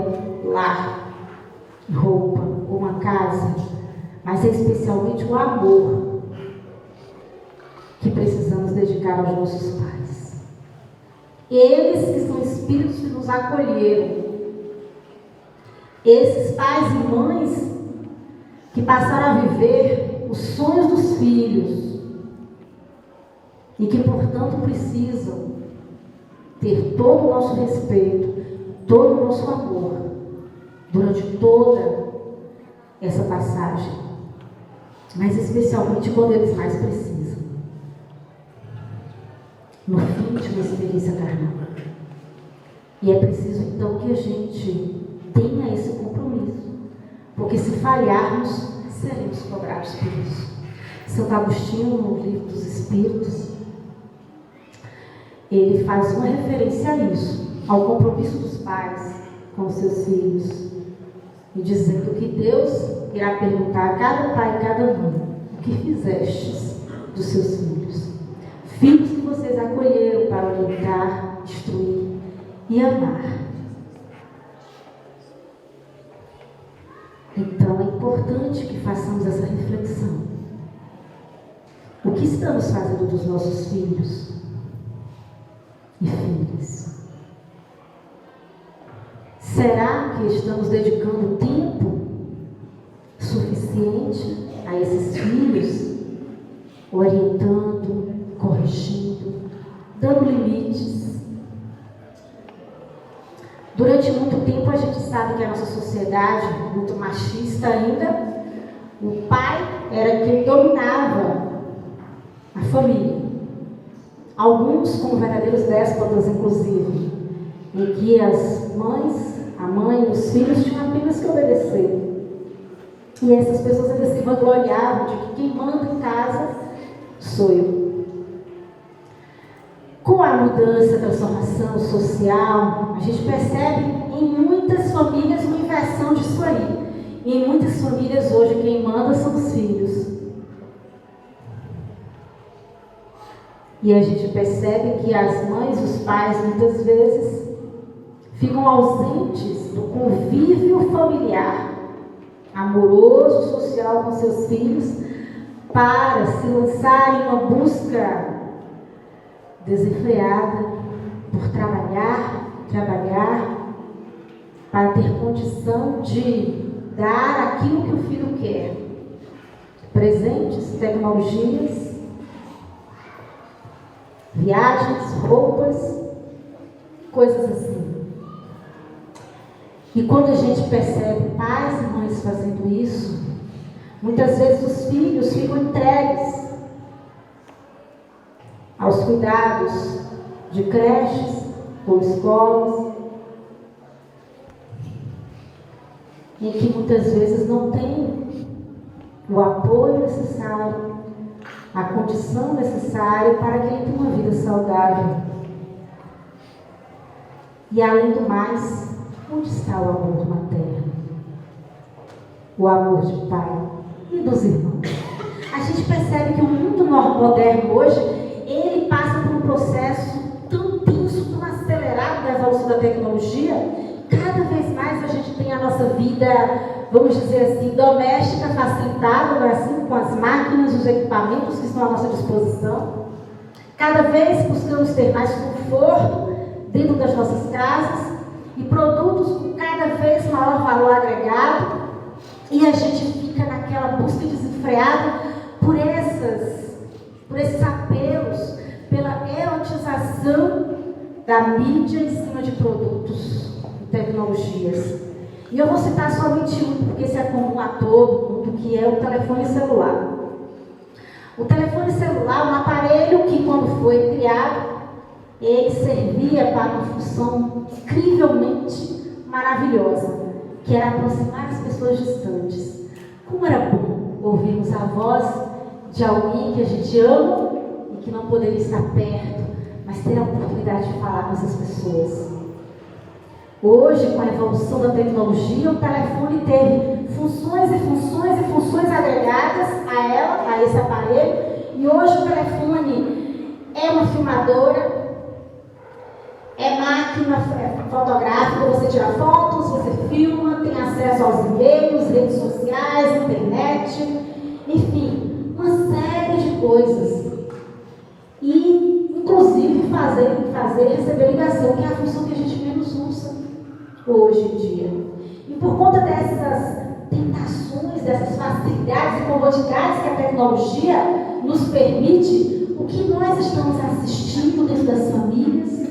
lar, roupa, uma casa, mas é especialmente o amor que precisamos dedicar aos nossos pais. Eles que são espíritos que nos acolheram. Esses pais e mães que passaram a viver os sonhos dos filhos e que, portanto, precisam ter todo o nosso respeito, todo o nosso amor durante toda essa passagem, mas especialmente quando eles mais precisam, no fim de uma experiência carnal. E é preciso então que a gente tenha esse compromisso, porque se falharmos, seremos cobrados por isso. Santo Agostinho, no Livro dos Espíritos, ele faz uma referência a isso, ao compromisso dos pais com os seus filhos, e dizendo que Deus irá perguntar a cada pai e cada mãe: o que fizestes dos seus filhos? Filhos que vocês acolheram para orientar, instruir e amar. Então é importante que façamos essa reflexão. O que estamos fazendo dos nossos filhos e filhas? Será que estamos dedicando tempo suficiente a esses filhos? orientando, corrigindo, dando limites. Durante muito tempo a gente sabe que a nossa sociedade, muito machista ainda, o pai era quem dominava a família. Alguns como verdadeiros déspotas, inclusive, em que as mães, a mãe e os filhos tinham apenas que obedecer. E essas pessoas ainda se vangloriavam de que quem manda em casa sou eu. Com a mudança, a transformação social, a gente percebe em muitas famílias uma inversão disso aí. E em muitas famílias hoje quem manda são os filhos. E a gente percebe que as mães e os pais muitas vezes ficam ausentes do convívio familiar, amoroso, social com seus filhos, para se lançar em uma busca desenfreada por trabalhar, para ter condição de dar aquilo que o filho quer. Presentes, tecnologias, viagens, roupas, coisas assim. E quando a gente percebe pais e mães fazendo isso, muitas vezes os filhos ficam entregues aos cuidados de creches ou escolas, em que muitas vezes não tem o apoio necessário, a condição necessária para que ele tenha uma vida saudável. E além do mais, onde está o amor materno? O amor de pai e dos irmãos? A gente percebe que o mundo moderno hoje, ele passa por um processo tão tenso, tão acelerado da evolução da tecnologia. Cada vez mais a gente tem a nossa vida, vamos dizer assim, doméstica facilitada, não é assim? Com as máquinas, os equipamentos que estão à nossa disposição. Cada vez buscamos ter mais conforto dentro das nossas casas e produtos com cada vez maior valor agregado, e a gente fica naquela busca desenfreada por esses apelos, pela erotização da mídia em cima de produtos e tecnologias. E eu vou citar somente um, porque esse é comum a todo mundo, que é o telefone celular. O telefone celular é um aparelho que, quando foi criado, ele servia para uma função incrivelmente maravilhosa, que era aproximar as pessoas distantes. Como era bom ouvirmos a voz de alguém que a gente ama e que não poderia estar perto, mas ter a oportunidade de falar com essas pessoas. Hoje, com a evolução da tecnologia, o telefone teve funções e funções e funções agregadas a esse aparelho, e hoje o telefone é uma filmadora, é máquina fotográfica, você tira fotos, você filma, tem acesso aos e-mails, redes sociais, internet, enfim, uma série de coisas. E, inclusive, fazer receber ligação, que é a função que a gente menos usa hoje em dia. E por conta dessas tentações, dessas facilidades e comodidades que a tecnologia nos permite, o que nós estamos assistindo dentro das famílias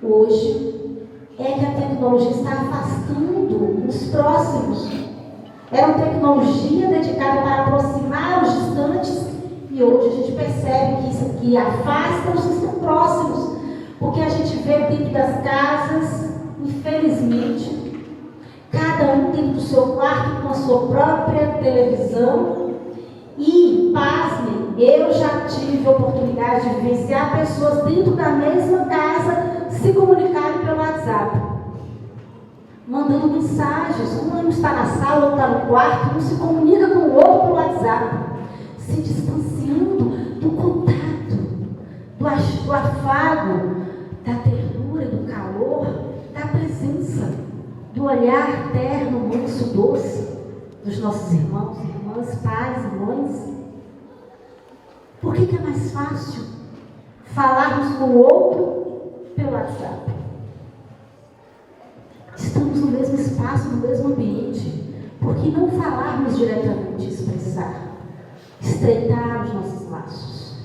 hoje é que a tecnologia está afastando os próximos. Era uma tecnologia dedicada para aproximar os distantes, e hoje a gente percebe que isso aqui afasta os que estão próximos, porque a gente vê dentro das casas, infelizmente, cada um dentro do seu quarto com a sua própria televisão. E, pasmem, eu já tive a oportunidade de vivenciar pessoas dentro da mesma casa se comunicarem pelo WhatsApp, mandando mensagens. Um está na sala, outro está no quarto, um se comunica com o outro pelo WhatsApp, se distanciando do contato, do afago, da ternura, do calor, da presença, do olhar terno, manso, doce dos nossos irmãos, irmãs, pais e mães. Por que é mais fácil falarmos com o outro pelo WhatsApp? Estamos no mesmo espaço, no mesmo ambiente. Por que não falarmos diretamente, expressar, estreitar os nossos laços?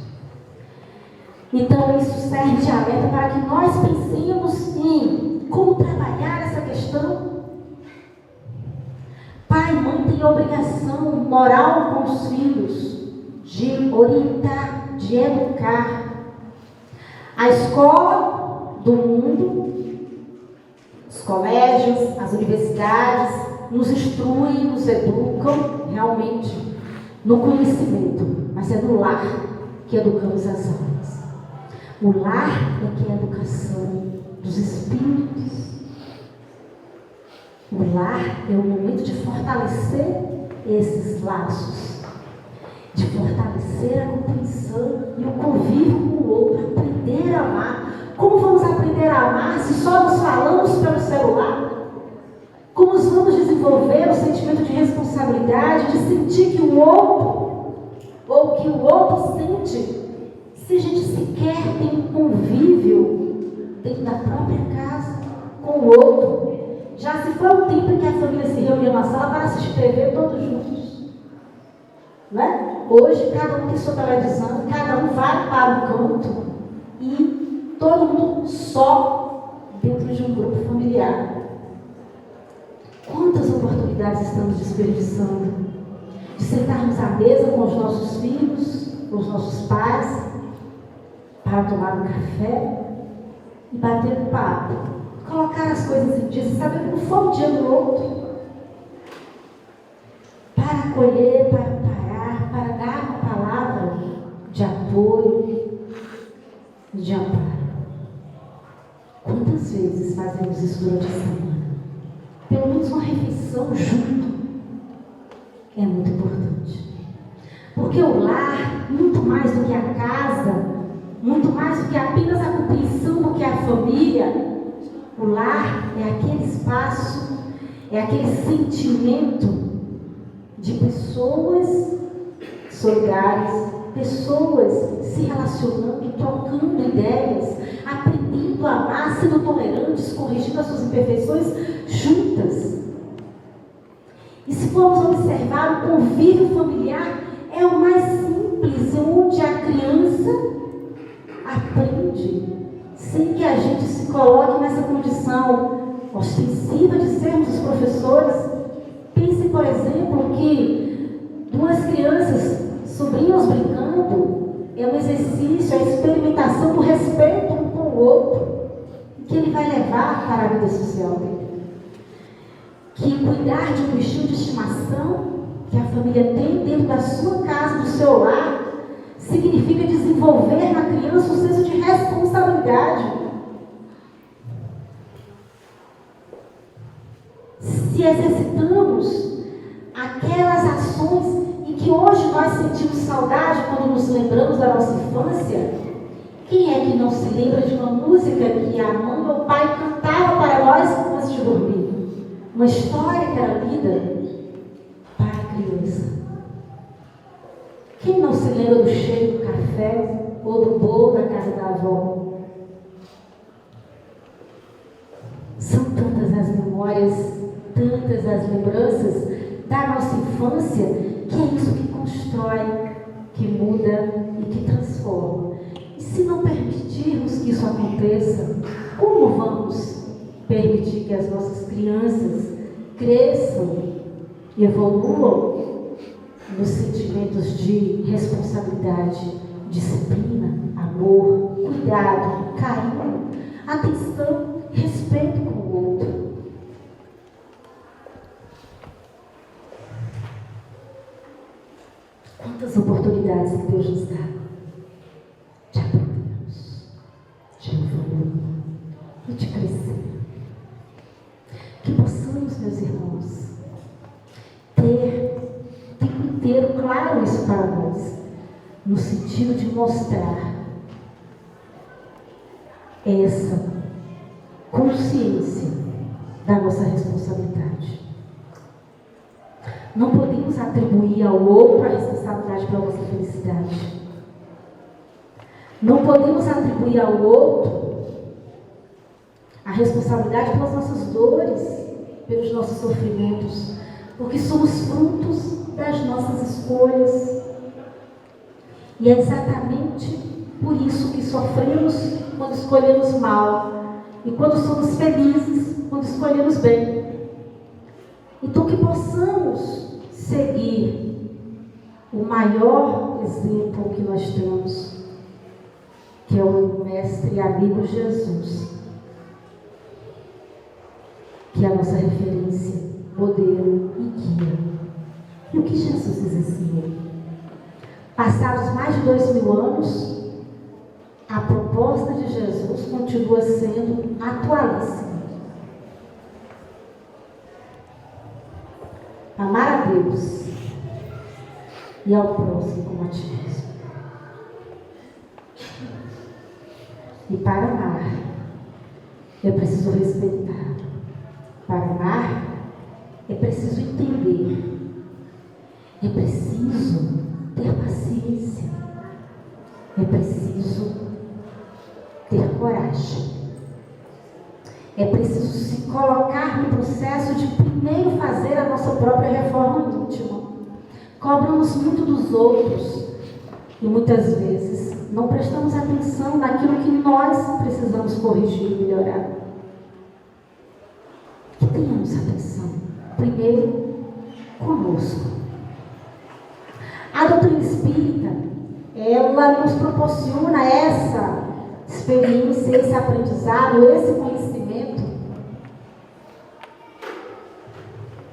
Então, isso serve de alerta para que nós pensemos em como trabalhar essa questão. Pai e mãe têm a obrigação moral com os filhos de orientar, de educar. A escola do mundo, os colégios, as universidades, nos instruem, nos educam realmente no conhecimento, mas é no lar que educamos as almas. O lar é que é a educação dos espíritos. O lar é o momento de fortalecer esses laços, de fortalecer a compreensão e o convívio com o outro, aprender a amar. Como vamos aprender a amar se só nos falamos pelo celular? Como vamos desenvolver o sentimento de responsabilidade, de sentir que o outro, ou que o outro sente, se a gente sequer tem um convívio dentro da própria casa com o outro? Já se foi um tempo em que a família se reunia na sala para assistir TV todos juntos. Né? Hoje, cada um tem sua televisão, cada um vai para o canto e todo mundo só dentro de um grupo familiar. Quantas oportunidades estamos desperdiçando de sentarmos à mesa com os nossos filhos, com os nossos pais, para tomar um café e bater um papo, colocar as coisas em dia, saber como foi o dia do outro, para acolher, para parar, para dar uma palavra de apoio, de amparo. Quantas vezes fazemos isso durante a semana? Pelo menos uma refeição junto é muito importante. Porque o lar, muito mais do que a casa, muito mais do que apenas a compreensão do que a família, o lar é aquele espaço, é aquele sentimento de pessoas solidárias, pessoas se relacionando, trocando ideias, aprendendo a amar, sendo tolerantes, corrigindo as suas imperfeições juntas. E se formos observar, o convívio familiar é o mais simples, onde a criança aprende sem que a gente se coloque nessa condição ostensiva de sermos os professores. Pense, por exemplo, que duas crianças, sobrinhos brincando, é um exercício, a experimentação do respeito um com o outro, que ele vai levar para a vida social dele. Que cuidar de um bichinho de estimação que a família tem dentro da sua casa, do seu lar, significa desenvolver na criança um senso de responsabilidade. Se exercitamos aquelas ações em que hoje nós sentimos saudade quando nos lembramos da nossa infância, quem é que não se lembra de uma música que a mãe ou o pai cantava para nós antes de dormir? Uma história que era lida para a criança. Quem não se lembra do cheiro do café ou do bolo da casa da avó? São tantas as memórias, tantas as lembranças da nossa infância, que é isso que constrói, que muda e que transforma. E se não permitirmos que isso aconteça, como vamos permitir que as nossas crianças cresçam e evoluam nos sentimentos de responsabilidade, disciplina, amor, cuidado, carinho, atenção, respeito com o outro? Quantas oportunidades que Deus nos dá de aprendermos, de evoluir e de crescer. Que possamos, meus irmãos, ter o tempo inteiro claro isso para nós, no sentido de mostrar essa consciência da nossa responsabilidade. Não podemos atribuir ao outro a responsabilidade pela nossa felicidade. Não podemos atribuir ao outro a responsabilidade pelas nossas dores, pelos nossos sofrimentos, porque somos frutos das nossas escolhas. E é exatamente por por isso que sofremos quando escolhemos mal e quando somos felizes quando escolhemos bem. Então que possamos seguir o maior exemplo que nós temos, que é o mestre e amigo Jesus, que é a nossa referência, modelo e guia. E o que Jesus nos ensinou? Passados mais de 2000 anos, a proposta de Jesus continua sendo atualíssima. Amar a Deus e ao próximo como a ti mesmo. E para amar, eu preciso respeitar. Para amar, é preciso entender. É preciso ter paciência. É preciso ter coragem. É preciso se colocar no processo de primeiro fazer a nossa própria reforma íntima. Cobramos muito dos outros e muitas vezes não prestamos atenção naquilo que nós precisamos corrigir e melhorar. Que tenhamos atenção primeiro conosco. A doutrina espírita, ela nos proporciona essa experiência, esse aprendizado, esse conhecimento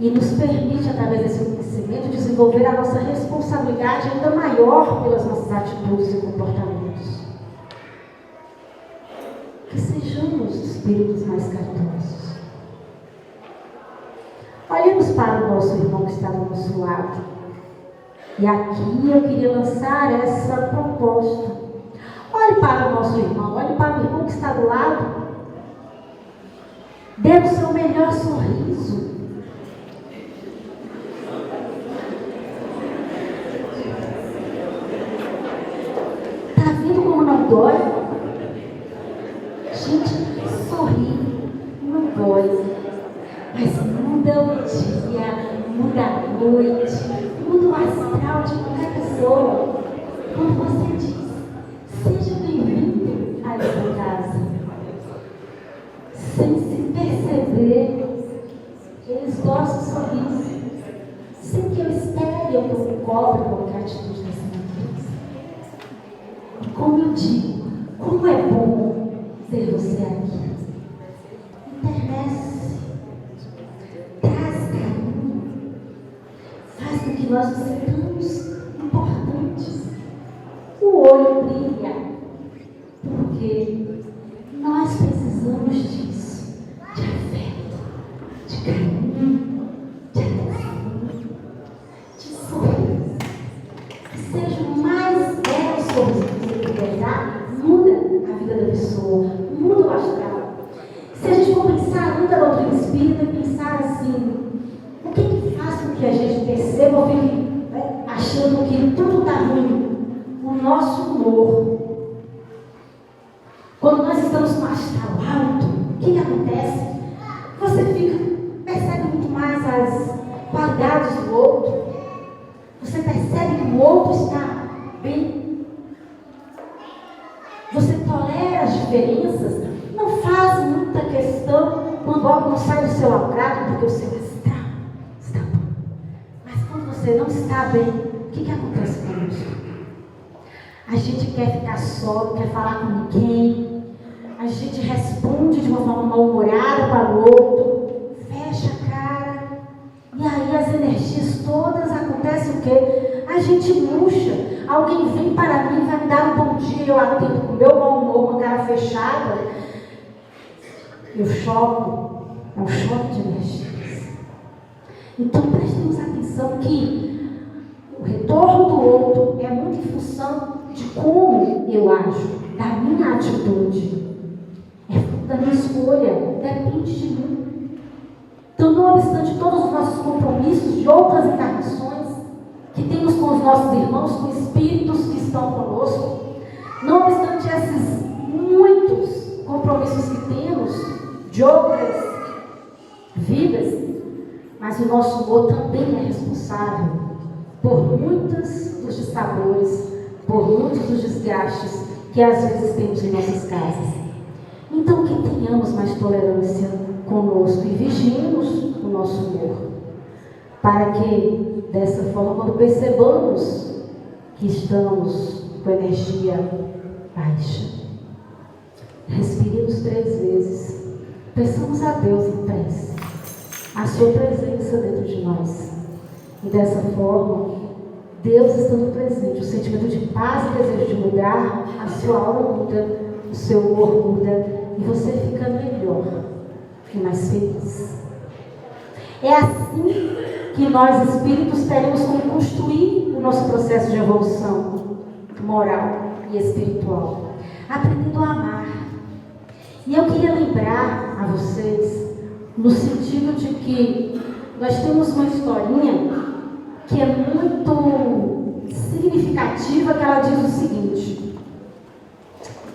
e nos permite, através desse conhecimento, desenvolver a nossa responsabilidade ainda maior pelas nossas atitudes e comportamentos. Que sejamos espíritos mais caridosos. Olhemos para o nosso irmão que está do nosso lado. E aqui eu queria lançar essa proposta. Olhe para o nosso irmão, olhe para o irmão que está do lado. Dê o seu melhor sorriso. Está vendo como não dói? Gente, sorrir não dói. Mas muda o dia, muda a noite, muda o astral de qualquer pessoa. Quando você diz, seja bem-vindo a essa casa, sem se perceber, eles gostam do sorriso, sem que eu espere ou que eu cobre qualquer atitude dessa natureza. E como eu digo, como é bom ter você aqui. Internece, traz carinho, faz com que nós nos sintamos importantes. O olho brilha, porque nós precisamos disso, de afeto, de carinho, de atenção, de sorriso. Que seja o mais belo sorriso que você puder dar, muda a vida da pessoa, muda o astral. Se a gente for pensar muito na doutrina espírita e pensar assim, o que faz com que a gente perceba ou fique achando que tudo está ruim? O nosso humor. Quando nós estamos no astral alto, o que acontece? Você percebe muito mais as qualidades do outro. Você percebe que o outro está bem. Você tolera as diferenças. Não faz muita questão quando algo não sai do seu agrado, porque o seu astral está bom. Mas quando você não está bem, o que acontece conosco? A gente quer ficar só, não quer falar com ninguém. A gente responde de uma forma mal-humorada para o outro. Fecha a cara. E aí as energias todas acontecem o quê? A gente murcha. Alguém vem para mim, vai me dar um bom dia, eu atendo com o meu mau humor, com a cara fechada. Eu choco. É um choque de energias. Então prestemos atenção que o retorno do outro é muito em função de como eu ajo, da minha atitude. É fruto da minha escolha, depende de mim. Então, não obstante todos os nossos compromissos de outras encarnações que temos com os nossos irmãos, com espíritos que estão conosco, não obstante esses muitos compromissos que temos de outras vidas, mas o nosso humor também é responsável por muitos dos dissabores, por muitos dos desgastes que às vezes temos em nossas casas. Então, que tenhamos mais tolerância conosco e vigiemos o nosso humor, para que, dessa forma, quando percebamos que estamos com energia baixa, respiremos 3 vezes, peçamos a Deus em prece a sua presença dentro de nós, e dessa forma, Deus estando presente, o sentimento de paz e desejo de mudar, a sua alma muda, o seu humor muda, e você fica melhor e mais feliz. É assim que nós, espíritos, teremos como construir o nosso processo de evolução moral e espiritual, aprendendo a amar. E eu queria lembrar a vocês, no sentido de que nós temos uma historinha que é muito significativa, que ela diz o seguinte: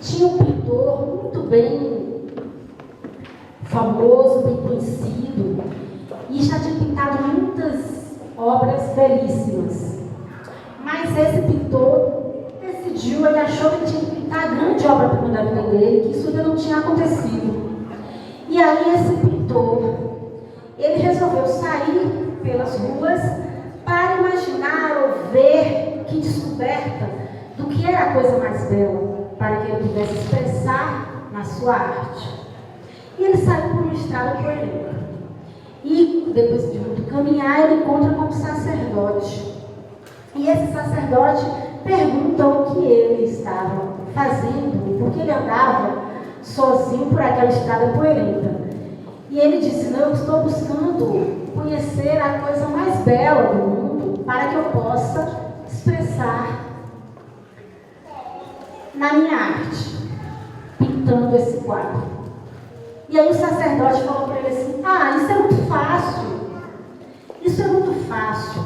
tinha um pintor muito bem famoso, bem conhecido, e já tinha pintado muitas obras belíssimas. Mas esse pintor decidiu, ele achou que tinha que pintar a grande obra-prima da vida dele, que isso ainda não tinha acontecido. E aí esse pintor, ele resolveu sair pelas ruas para imaginar ou ver que descoberta do que era a coisa mais bela, para que ele pudesse expressar na sua arte. E ele saiu por uma estrada poeirenta. E depois de muito caminhar, ele encontra com um sacerdote. E esse sacerdote pergunta o que ele estava fazendo, porque ele andava sozinho por aquela estrada poeirenta. E ele disse: não, eu estou buscando conhecer a coisa mais bela do mundo para que eu possa expressar na minha arte, pintando esse quadro. E aí o sacerdote falou para ele assim: isso é muito fácil. Isso é muito fácil.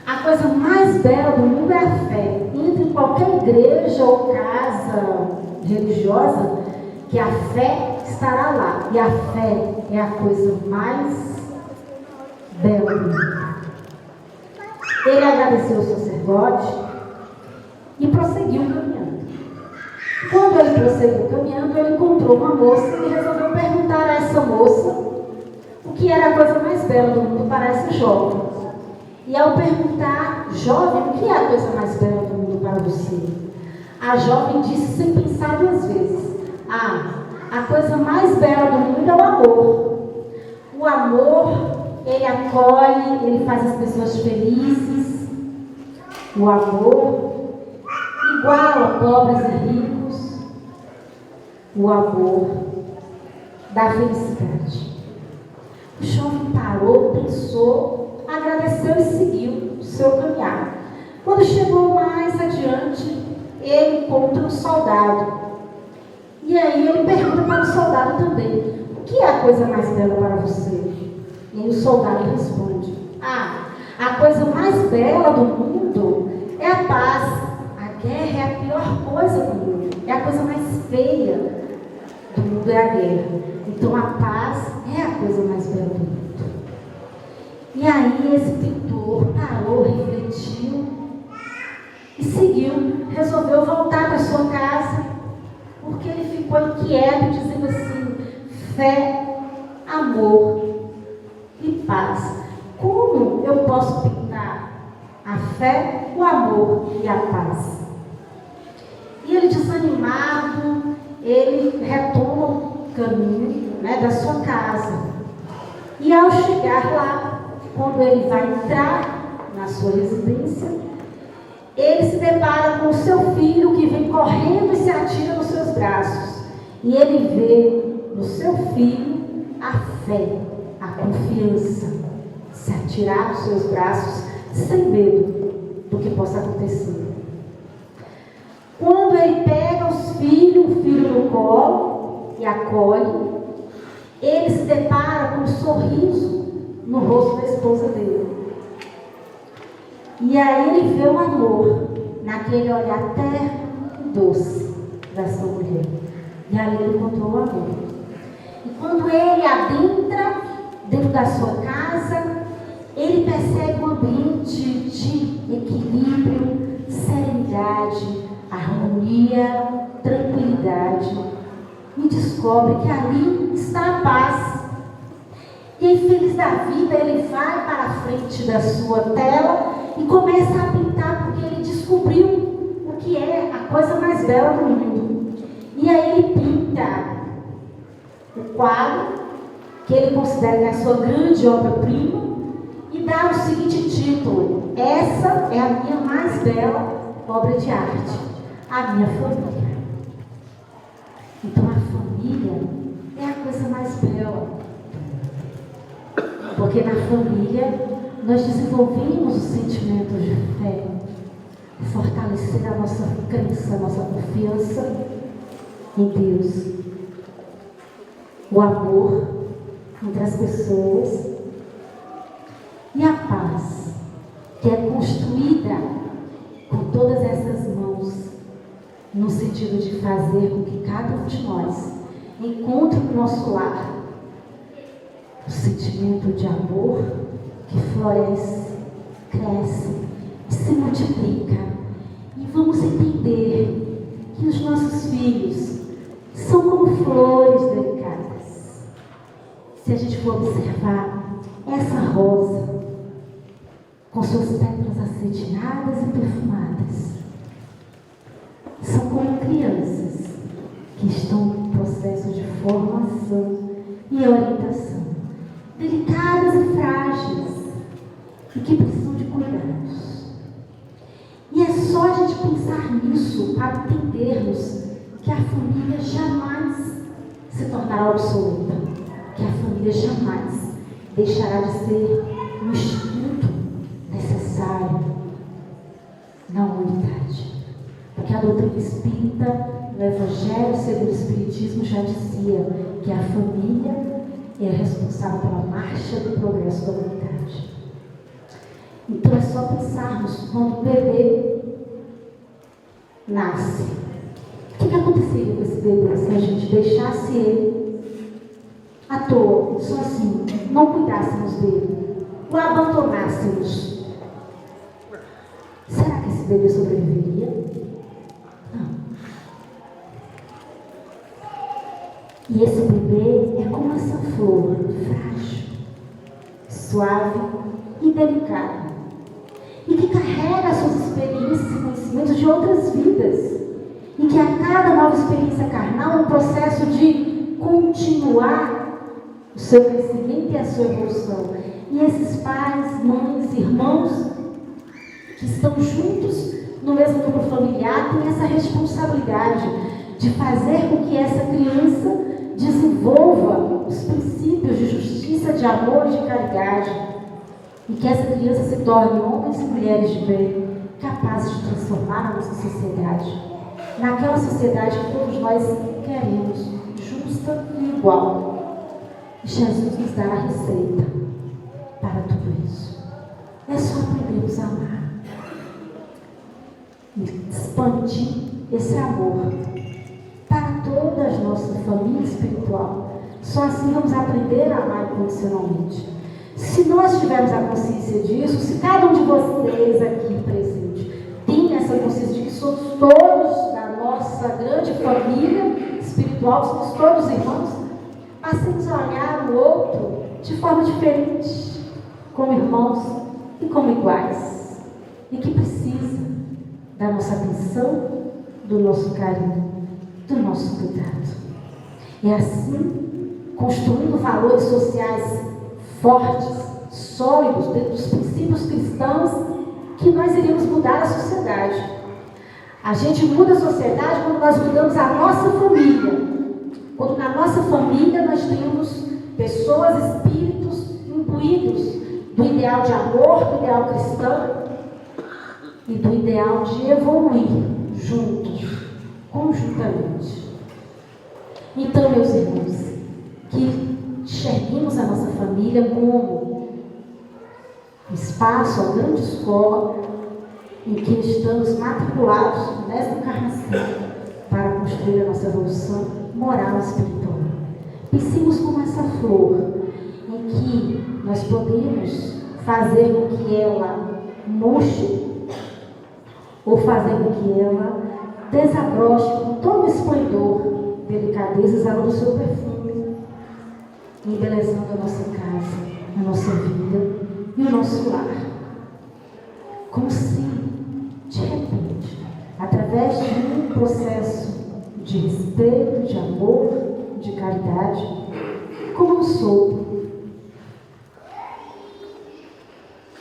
A coisa mais bela do mundo é a fé. Entre em qualquer igreja ou casa religiosa, que a fé estará lá. E a fé é a coisa mais bela do mundo. Ele agradeceu ao sacerdote e prosseguiu caminhando. Quando ele prosseguiu caminhando, ele encontrou uma moça e resolveu perguntar a essa moça o que era a coisa mais bela do mundo para essa jovem. E ao perguntar: jovem, o que é a coisa mais bela do mundo para você? A jovem disse sem pensar 2 vezes: a coisa mais bela do mundo é o amor. O amor, ele acolhe, ele faz as pessoas felizes. O amor iguala pobres e ricos. O amor dá felicidade. O jovem parou, pensou, agradeceu e seguiu o seu caminhar. Quando chegou mais adiante, ele encontra um soldado. E aí ele pergunta para o soldado também: o que é a coisa mais bela para você? E o soldado responde: a coisa mais bela do mundo é a paz. A guerra é a pior coisa do mundo. É a coisa mais feia do mundo, é a guerra. Então a paz é a coisa mais bela do mundo. E aí esse pintor parou, refletiu e seguiu. Resolveu voltar para sua casa, porque ele ficou inquieto, dizendo assim: fé, amor e paz. Como eu posso pintar a fé, o amor e a paz? E ele, desanimado, ele retoma o caminho, da sua casa. E ao chegar lá, quando ele vai entrar na sua residência, ele se depara com o seu filho, que vem correndo e se atira nos seus braços. E ele vê no seu filho a fé, a confiança, se atirar nos seus braços sem medo do que possa acontecer. Quando ele pega o filho no colo e acolhe, ele se depara com um sorriso no rosto da esposa dele. E aí ele vê o amor naquele olhar terno e doce da sua mulher. E ali ele encontrou o amor. E quando ele adentra dentro da sua casa, ele percebe um ambiente de equilíbrio, serenidade, harmonia tranquilidade e descobre que ali está a paz. E aí, feliz da vida, ele vai para a frente da sua tela e começa a pintar, porque ele descobriu o que é a coisa mais bela do mundo. E aí ele pinta o quadro, que ele considera que é a sua grande obra-prima, e dá o seguinte título: essa é a minha mais bela obra de arte, a minha família. Então a família é a coisa mais bela, porque na família nós desenvolvemos os sentimentos de fé, fortalecer a nossa crença, a nossa confiança em Deus, o amor entre as pessoas e a paz, que é construída com todas essas mãos, no sentido de fazer com que cada um de nós encontre no nosso lar o sentimento de amor que floresce, cresce e se multiplica. E vamos entender que os nossos filhos são como flores delicadas. Se a gente for observar essa rosa, com suas pétalas acetinadas e perfumadas, são como crianças que estão em processo de formação e orientação, delicadas e frágeis, e que precisam de cuidados. E é só a gente pensar nisso para entendermos que a família jamais se tornará obsoleta, que a família jamais deixará de ser um instituto necessário na humanidade. Porque a doutrina espírita, no Evangelho segundo o Espiritismo, já dizia que a família é responsável pela marcha do progresso da humanidade. Então é só pensarmos quando o bebê nasce. O que aconteceria com esse bebê se a gente deixasse ele à toa, sozinho, não cuidássemos dele, o abandonássemos? Será que esse bebê sobreviveria? Não. E esse bebê é como essa flor, frágil, suave e delicada, e que carrega suas experiências e conhecimentos de outras vidas, e que a cada nova experiência carnal é um processo de continuar o seu crescimento e a sua evolução. E esses pais, mães, irmãos que estão juntos no mesmo grupo familiar têm essa responsabilidade de fazer com que essa criança desenvolva os princípios de justiça, de amor e de caridade, e que essa criança se torne homens e mulheres de bem, capazes de transformar a nossa sociedade naquela sociedade que todos nós queremos, justa e igual. E Jesus nos dá a receita para tudo isso. É só aprendermos a amar, expandir esse amor para toda a nossa família espiritual. Só assim vamos aprender a amar incondicionalmente. Se nós tivermos a consciência disso, se cada um de vocês aqui presente tem essa consciência de que somos todos da nossa grande família espiritual, somos todos irmãos, passemos a olhar o outro de forma diferente, como irmãos e como iguais, e que precisa da nossa atenção, do nosso carinho, do nosso cuidado. E assim, construindo valores sociais fortes, sólidos, dentro dos princípios cristãos, que nós iríamos mudar a sociedade. A gente muda a sociedade quando nós mudamos a nossa família. Quando na nossa família nós temos pessoas, espíritos imbuídos do ideal de amor, do ideal cristão e do ideal de evoluir juntos, conjuntamente. Então, meus irmãos, que enxerguemos a nossa família como um espaço, uma grande escola, em que estamos matriculados nesta encarnação para construir a nossa evolução moral e espiritual. Pensemos como essa flor, em que nós podemos fazer com que ela murche ou fazer com que ela desabroche com todo o esplendor, delicadeza, exalando o seu perfume, embelezando a nossa casa, a nossa vida e o nosso lar. Como se, de repente, através de um processo de respeito, de amor, de caridade, como um sopro,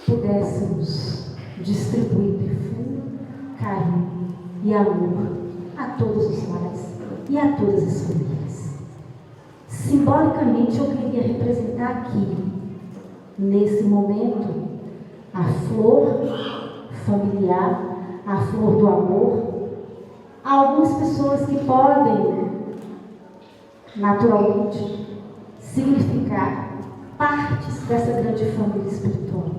pudéssemos distribuir perfume, carinho e amor a todos os lares e a todas as famílias. Simbolicamente, eu queria representar aqui, nesse momento, a flor familiar, a flor do amor. Há algumas pessoas que podem, naturalmente, significar partes dessa grande família espiritual.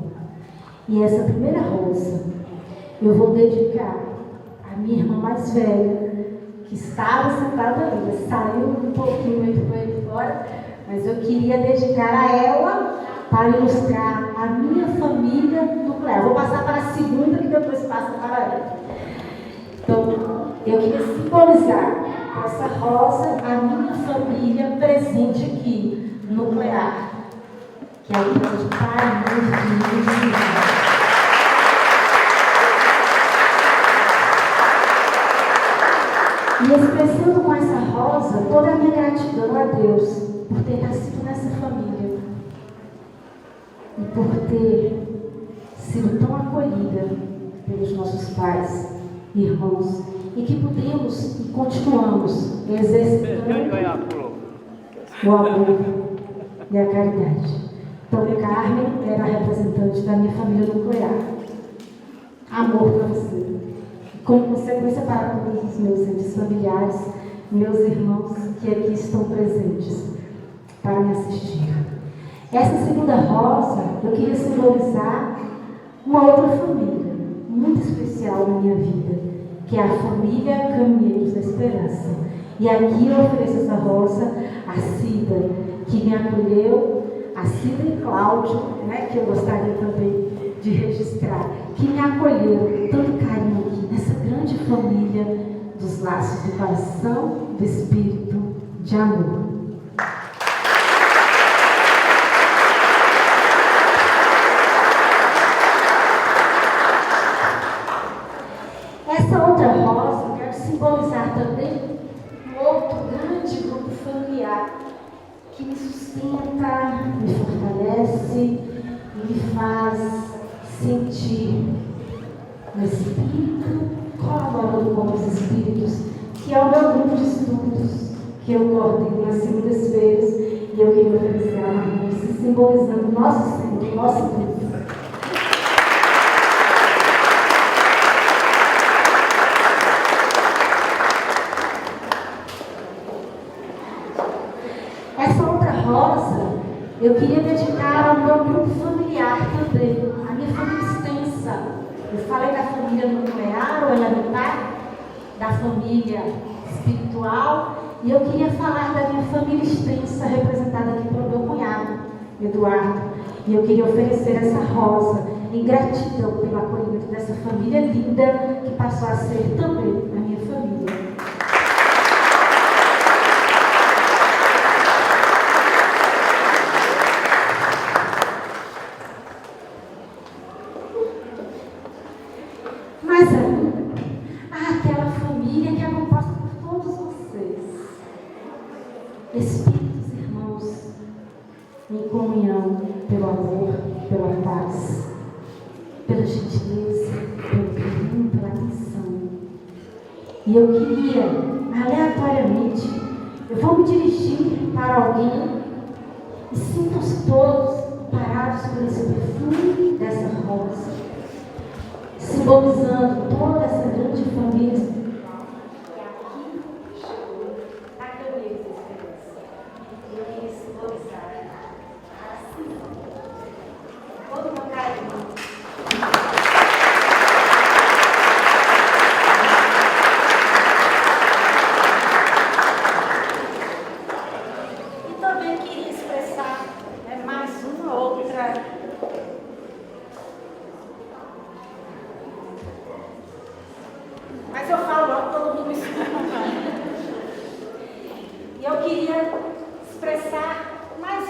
E essa primeira rosa eu vou dedicar à minha irmã mais velha, que estava sentada ali, saiu um pouquinho e foi fora, mas eu queria dedicar a ela para ilustrar a minha família nuclear. Vou passar para a segunda, que depois passa para ela. Então, eu queria simbolizar com essa rosa a minha família presente aqui, nuclear, que é o grande Pai, Mãe, Filho e Espírito. E expressando com essa rosa toda a minha gratidão a Deus por ter nascido nessa família e por ter sido tão acolhida pelos nossos pais, irmãos, e que podemos e continuamos exercitando o amor e a caridade. Então, Carmen era a representante da minha família nuclear. Amor para você. Como consequência para todos os meus entes familiares, meus irmãos que aqui estão presentes para me assistir. Essa segunda rosa, eu queria simbolizar uma outra família, muito especial na minha vida, que é a família Caminheiros da Esperança. E aqui eu ofereço essa rosa a Cida, que me acolheu, a Cida e Cláudio, que eu gostaria também de registrar, que me acolheram com tanto carinho aqui, nessa grande família dos laços do coração, do espírito, de amor. Essa outra rosa, eu quero simbolizar também um outro grande grupo familiar que me sustenta, me fortalece e me faz sentir no espírito, colaborando com os espíritos, que é o meu grupo de estudos, que eu coordeno nas segundas-feiras, e eu queria oferecer a uma música simbolizando o nosso centro, o nosso grupo. Essa outra rosa eu queria dedicar ao meu grupo familiar também, a minha família extensa. Eu falei da família nuclear, ou elementar, da família espiritual, e eu queria falar da minha família extensa, representada aqui pelo meu cunhado, Eduardo. E eu queria oferecer essa rosa em gratidão pelo acolhimento dessa família linda, que passou a ser também a minha família. Mas há aquela família que é composta por todos vocês, espíritos irmãos, em comunhão pelo amor, pela paz, pela gentileza, pelo carinho, pela atenção. E eu queria, aleatoriamente, eu vou me dirigir para alguém e sintam-se todos parados por esse perfume dessa rosa, simbolizando toda essa grande família que aqui chegou a Caminheiros da Esperança. Eu queria simbolizar assim, todo o meu carinho. E também queria expressar mais uma outra. Mas eu falo logo, todo mundo me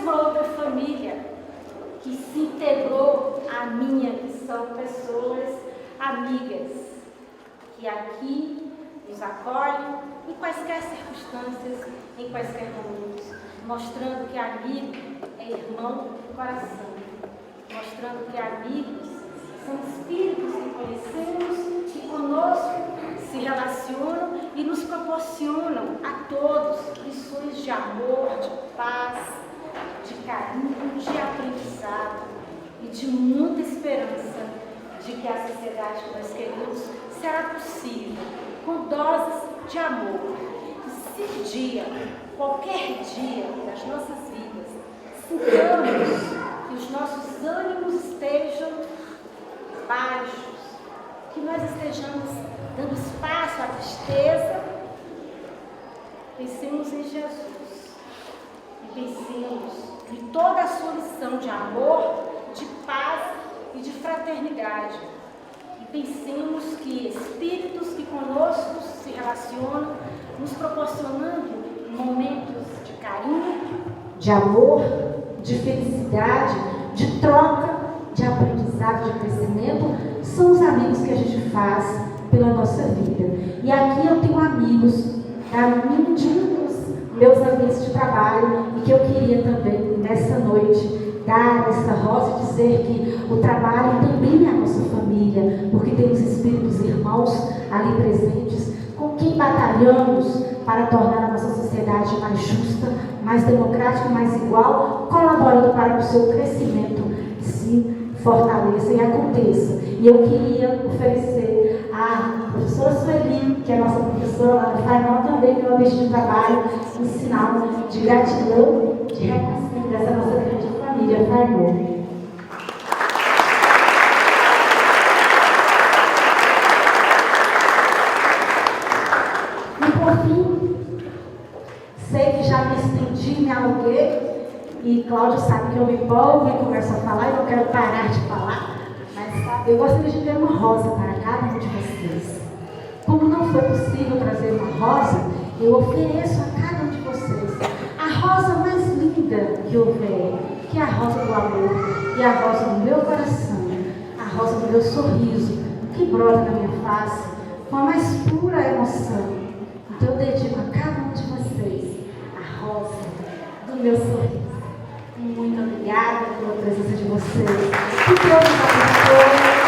uma outra família que se integrou à minha, que são pessoas amigas, que aqui nos acolhem em quaisquer circunstâncias, em quaisquer momentos, mostrando que amigo é irmão do coração, mostrando que amigos são espíritos que conhecemos, que conosco se relacionam e nos proporcionam a todos lições de amor, de paz, de carinho, de aprendizado e de muita esperança de que a sociedade que nós queremos será possível, com doses de amor. E se um dia, qualquer dia das nossas vidas, sintamos que os nossos ânimos estejam baixos, que nós estejamos dando espaço à tristeza, pensemos em Jesus e pensemos em toda a sua lição de amor, de paz e de fraternidade. E pensemos que espíritos que conosco se relacionam, nos proporcionando momentos de carinho, de amor, de felicidade, de troca, de aprendizado, de crescimento, são os amigos que a gente faz pela nossa vida. E aqui eu tenho amigos de um dos meus ambientes de trabalho e que eu queria também, nessa noite, dar essa rosa e dizer que o trabalho também é a nossa família, porque temos espíritos irmãos ali presentes, com quem batalhamos para tornar a nossa sociedade mais justa, mais democrática, mais igual, colaborando para que o seu crescimento se fortaleça e aconteça. E eu queria oferecer à professora Sueli, que é a nossa professora lá no Farnol, também meu ambiente de trabalho, um sinal de gratidão, de reconhecimento dessa nossa grande família Farnol. E por fim, sei que já me estendi, me alonguei, e Cláudio sabe que eu me empolgo e começo a falar e não quero parar de falar, mas eu gostaria de ver uma rosa para cada um de vocês. Como não foi possível trazer uma rosa, eu ofereço a cada um de vocês a rosa mais linda que houver, que é a rosa do amor e a rosa do meu coração, a rosa do meu sorriso, que brota na minha face com a mais pura emoção. Então eu dedico a cada um de vocês a rosa do meu sorriso. Muito obrigada pela presença de vocês. Que Deus nos abençoe.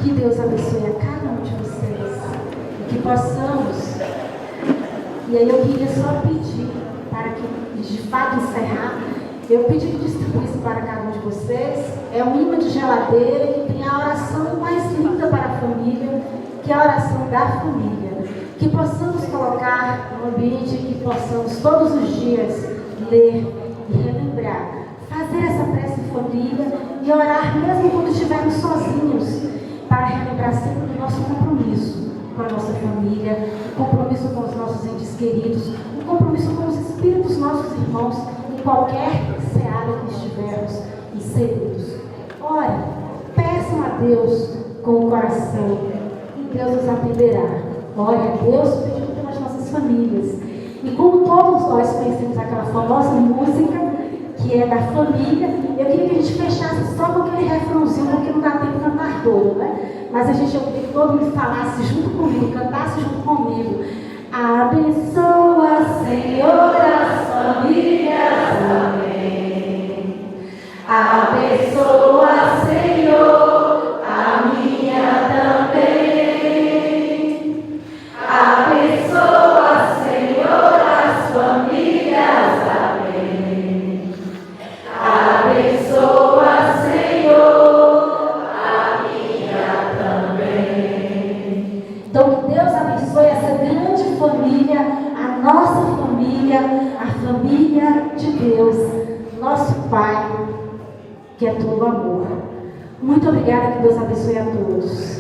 Que Deus abençoe a cada um de vocês. E que possamos. E aí eu queria só pedir, para que de fato encerrar, eu pedi que distribuísse para cada um de vocês. É um imã de geladeira que tem a oração mais linda para a família, que é a oração da família. Que possamos colocar no ambiente, que possamos todos os dias ler e relembrar. Fazer essa prece em família e orar mesmo quando estivermos sozinhos, para relembrar sempre do nosso compromisso com a nossa família, o compromisso com os nossos entes queridos, o compromisso com os espíritos nossos irmãos, em qualquer seara que estivermos inseridos. Ora, peçam a Deus com o coração e Deus nos atenderá. Ore a Deus pedindo pelas nossas famílias. E como todos nós conhecemos aquela famosa música, que é da família, eu queria que a gente fechasse só com aquele refrãozinho, porque não dá tempo de cantar todo, né? Mas eu queria que todo mundo falasse junto comigo, cantasse junto comigo. Abençoa, Senhor, as famílias, amém. Abençoa, Senhor, a minha também. Abençoa, Senhor, as famílias, amém. Abençoa, Senhor, a minha também. Então, que Deus abençoe essa grande família, a nossa família, a família de Deus, nosso Pai, que é todo amor. Muito obrigada, que Deus abençoe a todos.